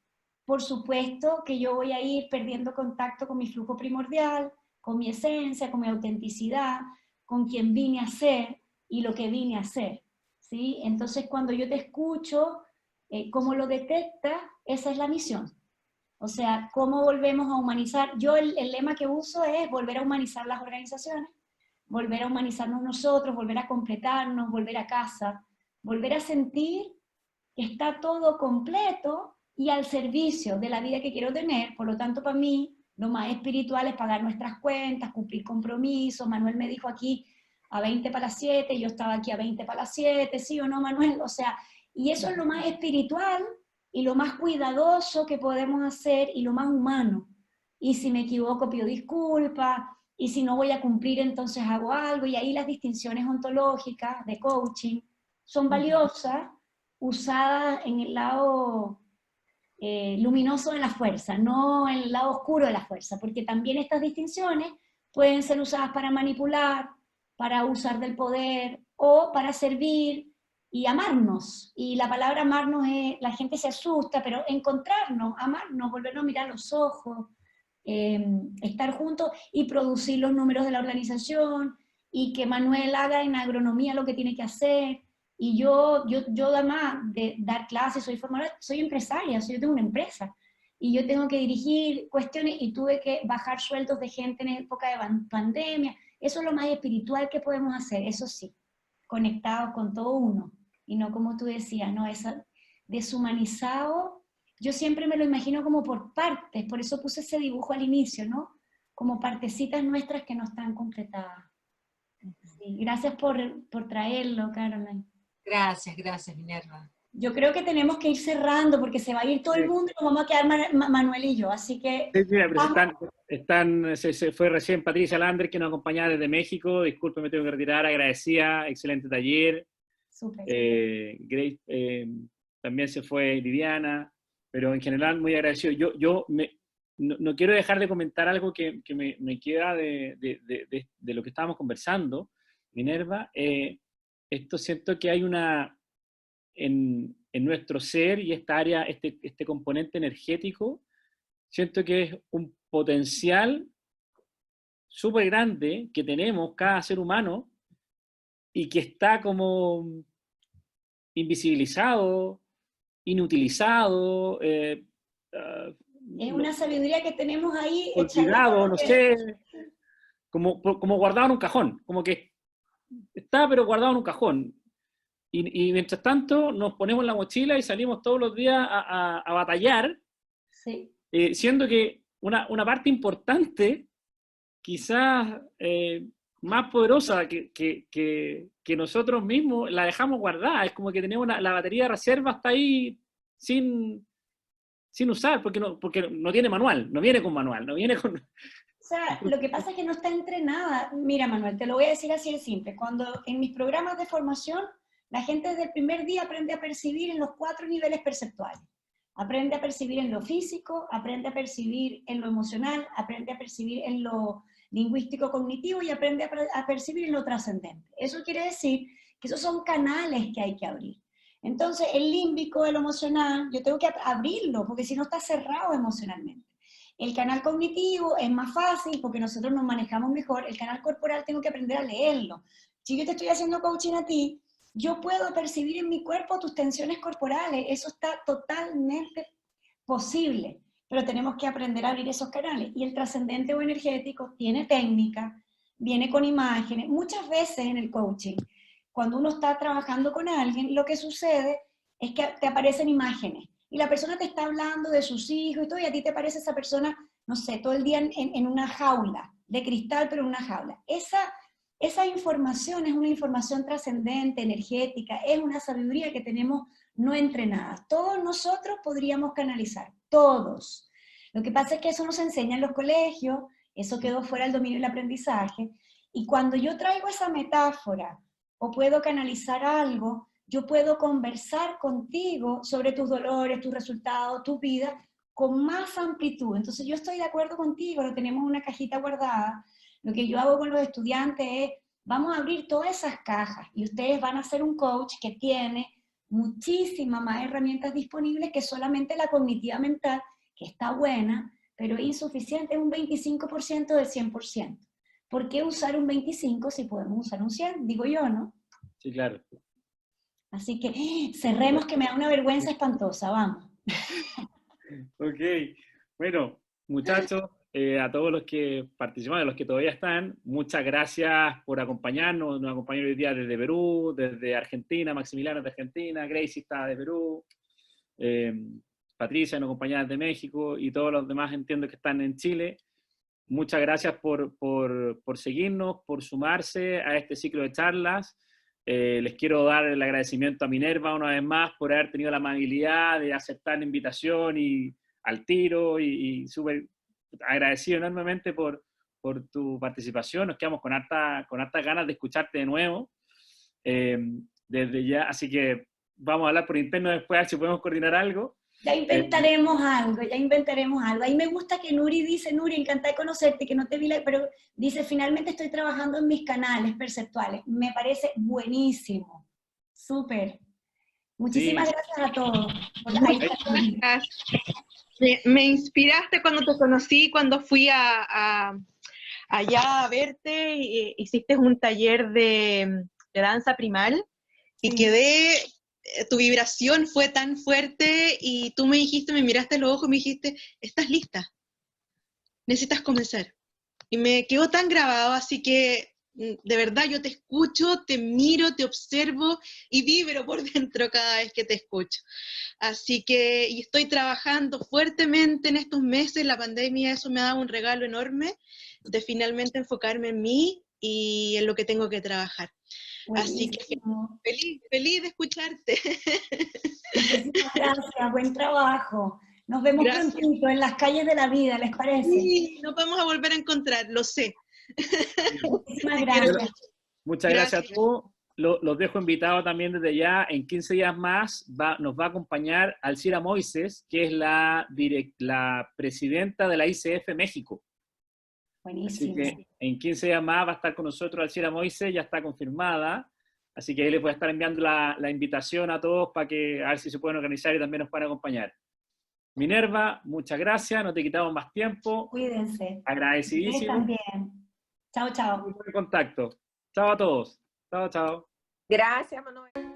por supuesto que yo voy a ir perdiendo contacto con mi flujo primordial, con mi esencia, con mi autenticidad, con quien vine a ser y lo que vine a hacer, ¿sí? Entonces, cuando yo te escucho, cómo lo detectas, esa es la misión. O sea, cómo volvemos a humanizar. Yo el lema que uso es volver a humanizar las organizaciones, volver a humanizarnos nosotros, volver a completarnos, volver a casa, volver a sentir que está todo completo y al servicio de la vida que quiero tener. Por lo tanto, para mí, lo más espiritual es pagar nuestras cuentas, cumplir compromisos. Manuel me dijo aquí a 20 para las 7, yo estaba aquí a 20 para las 7, ¿sí o no, Manuel? O sea, y eso es lo más espiritual y lo más cuidadoso que podemos hacer y lo más humano. Y si me equivoco, pido disculpas, y si no voy a cumplir, entonces hago algo, y ahí las distinciones ontológicas de coaching son valiosas, usadas en el lado luminoso de la fuerza, no en el lado oscuro de la fuerza, porque también estas distinciones pueden ser usadas para manipular, para usar del poder, o para servir y amarnos. Y la palabra amarnos, la gente se asusta, pero encontrarnos, amarnos, volvernos a mirar a los ojos, estar juntos y producir los números de la organización, y que Manuel haga en agronomía lo que tiene que hacer, y yo además de dar clases, soy formadora, soy empresaria, yo tengo una empresa, y yo tengo que dirigir cuestiones, y tuve que bajar sueldos de gente en época de pandemia. Eso es lo más espiritual que podemos hacer, eso sí, conectados con todo uno, y no como tú decías, no, eso deshumanizado. Yo siempre me lo imagino como por partes, por eso puse ese dibujo al inicio, ¿no? Como partecitas nuestras que no están completadas. Sí, gracias por traerlo, Caroline. Gracias, Minerva. Yo creo que tenemos que ir cerrando porque se va a ir todo el mundo y nos vamos a quedar Manuel y yo, así que... Sí, mira, pero se fue recién Patricia Lander, que nos acompañaba desde México. Disculpe, me tengo que retirar. Agradecía, excelente taller. Súper. Grace, también se fue Viviana, pero en general muy agradecido. No quiero dejar de comentar algo que me queda de lo que estábamos conversando, Minerva. Esto siento que hay en nuestro ser y esta área, este componente energético, siento que es un potencial súper grande que tenemos cada ser humano y que está como invisibilizado, inutilizado, es una sabiduría que tenemos ahí. olvidado, no sé, como guardado en un cajón, como que está pero guardado en un cajón. Y mientras tanto nos ponemos la mochila y salimos todos los días a batallar, sí. Siendo que una parte importante, quizás más poderosa que nosotros mismos, la dejamos guardada. Es como que tenemos la batería de reserva está ahí sin usar, porque no tiene manual, no viene con manual, no viene con... O sea, lo que pasa es que no está entrenada. Mira, Manuel, te lo voy a decir así de simple. Cuando en mis programas de formación, la gente desde el primer día aprende a percibir en los 4 niveles perceptuales. Aprende a percibir en lo físico, aprende a percibir en lo emocional, aprende a percibir en lo lingüístico cognitivo y aprende a percibir en lo trascendente. Eso quiere decir que esos son canales que hay que abrir. Entonces, el límbico, el emocional, yo tengo que abrirlo, porque si no está cerrado emocionalmente. El canal cognitivo es más fácil porque nosotros nos manejamos mejor. El canal corporal tengo que aprender a leerlo. Si yo te estoy haciendo coaching a ti, yo puedo percibir en mi cuerpo tus tensiones corporales. Eso está totalmente posible, pero tenemos que aprender a abrir esos canales. Y el trascendente o energético tiene técnica, viene con imágenes. Muchas veces en el coaching, cuando uno está trabajando con alguien, lo que sucede es que te aparecen imágenes. Y la persona te está hablando de sus hijos y todo, y a ti te parece esa persona, no sé, todo el día en una jaula, de cristal, pero en una jaula. Esa información es una información trascendente, energética, es una sabiduría que tenemos no entrenada. Todos nosotros podríamos canalizar, todos. Lo que pasa es que eso nos enseña en los colegios, eso quedó fuera del dominio del aprendizaje, y cuando yo traigo esa metáfora, o puedo canalizar algo, yo puedo conversar contigo sobre tus dolores, tus resultados, tu vida, con más amplitud. Entonces yo estoy de acuerdo contigo, lo tenemos en una cajita guardada. Lo que yo hago con los estudiantes es, vamos a abrir todas esas cajas y ustedes van a ser un coach que tiene muchísimas más herramientas disponibles que solamente la cognitiva mental, que está buena, pero es insuficiente, es un 25% del 100%. ¿Por qué usar un 25 si podemos usar un 100? Digo yo, ¿no? Sí, claro. Así que cerremos, que me da una vergüenza espantosa, vamos. Ok, bueno, muchachos, a todos los que participaron, a los que todavía están, muchas gracias por acompañarnos. Nos acompañaron hoy día desde Perú, desde Argentina, Maximiliano de Argentina, Gracie está de Perú, Patricia nos acompaña desde México y todos los demás entiendo que están en Chile. Muchas gracias por seguirnos, por sumarse a este ciclo de charlas. Les quiero dar el agradecimiento a Minerva una vez más por haber tenido la amabilidad de aceptar la invitación y al tiro y súper agradecido enormemente por tu participación. Nos quedamos con hartas ganas de escucharte de nuevo desde ya, así que vamos a hablar por interno después a ver si podemos coordinar algo. Ya inventaremos algo, ya inventaremos algo. Ahí me gusta que Nuri dice, Nuri, encantada de conocerte, que no te vi, pero dice, finalmente estoy trabajando en mis canales perceptuales. Me parece buenísimo. Súper. Muchísimas gracias a todos. Gracias. Me inspiraste cuando te conocí, cuando fui allá a verte, hiciste un taller de danza primal y quedé... Tu vibración fue tan fuerte y tú me dijiste, me miraste a los ojos y me dijiste, estás lista, necesitas comenzar. Y me quedó tan grabado, así que de verdad yo te escucho, te miro, te observo y vibro por dentro cada vez que te escucho. Así que, y estoy trabajando fuertemente en estos meses, la pandemia, eso me ha dado un regalo enorme, de finalmente enfocarme en mí y en lo que tengo que trabajar. Así que Buenísimo. feliz de escucharte. Muchísimas gracias, buen trabajo. Nos vemos Gracias. prontito en las calles de la vida, ¿les parece? Sí, nos vamos a volver a encontrar, lo sé. Muchísimas Te quiero gracias. mucho. Muchas gracias a todos. Los dejo invitados también desde ya. En 15 días más nos va a acompañar Alcira Moises, que es la presidenta de la ICF México. Así Buenísimo. que en 15 días más va a estar con nosotros Alcira Moises, ya está confirmada. Así que ahí les voy a estar enviando la invitación a todos para que a ver si se pueden organizar y también nos puedan acompañar. Minerva, muchas gracias, no te quitamos más tiempo. Cuídense. Ustedes Agradecidísimo. también. Chao, chao. Muy buen contacto. Chao a todos. Chao, chao. Gracias, Manuel.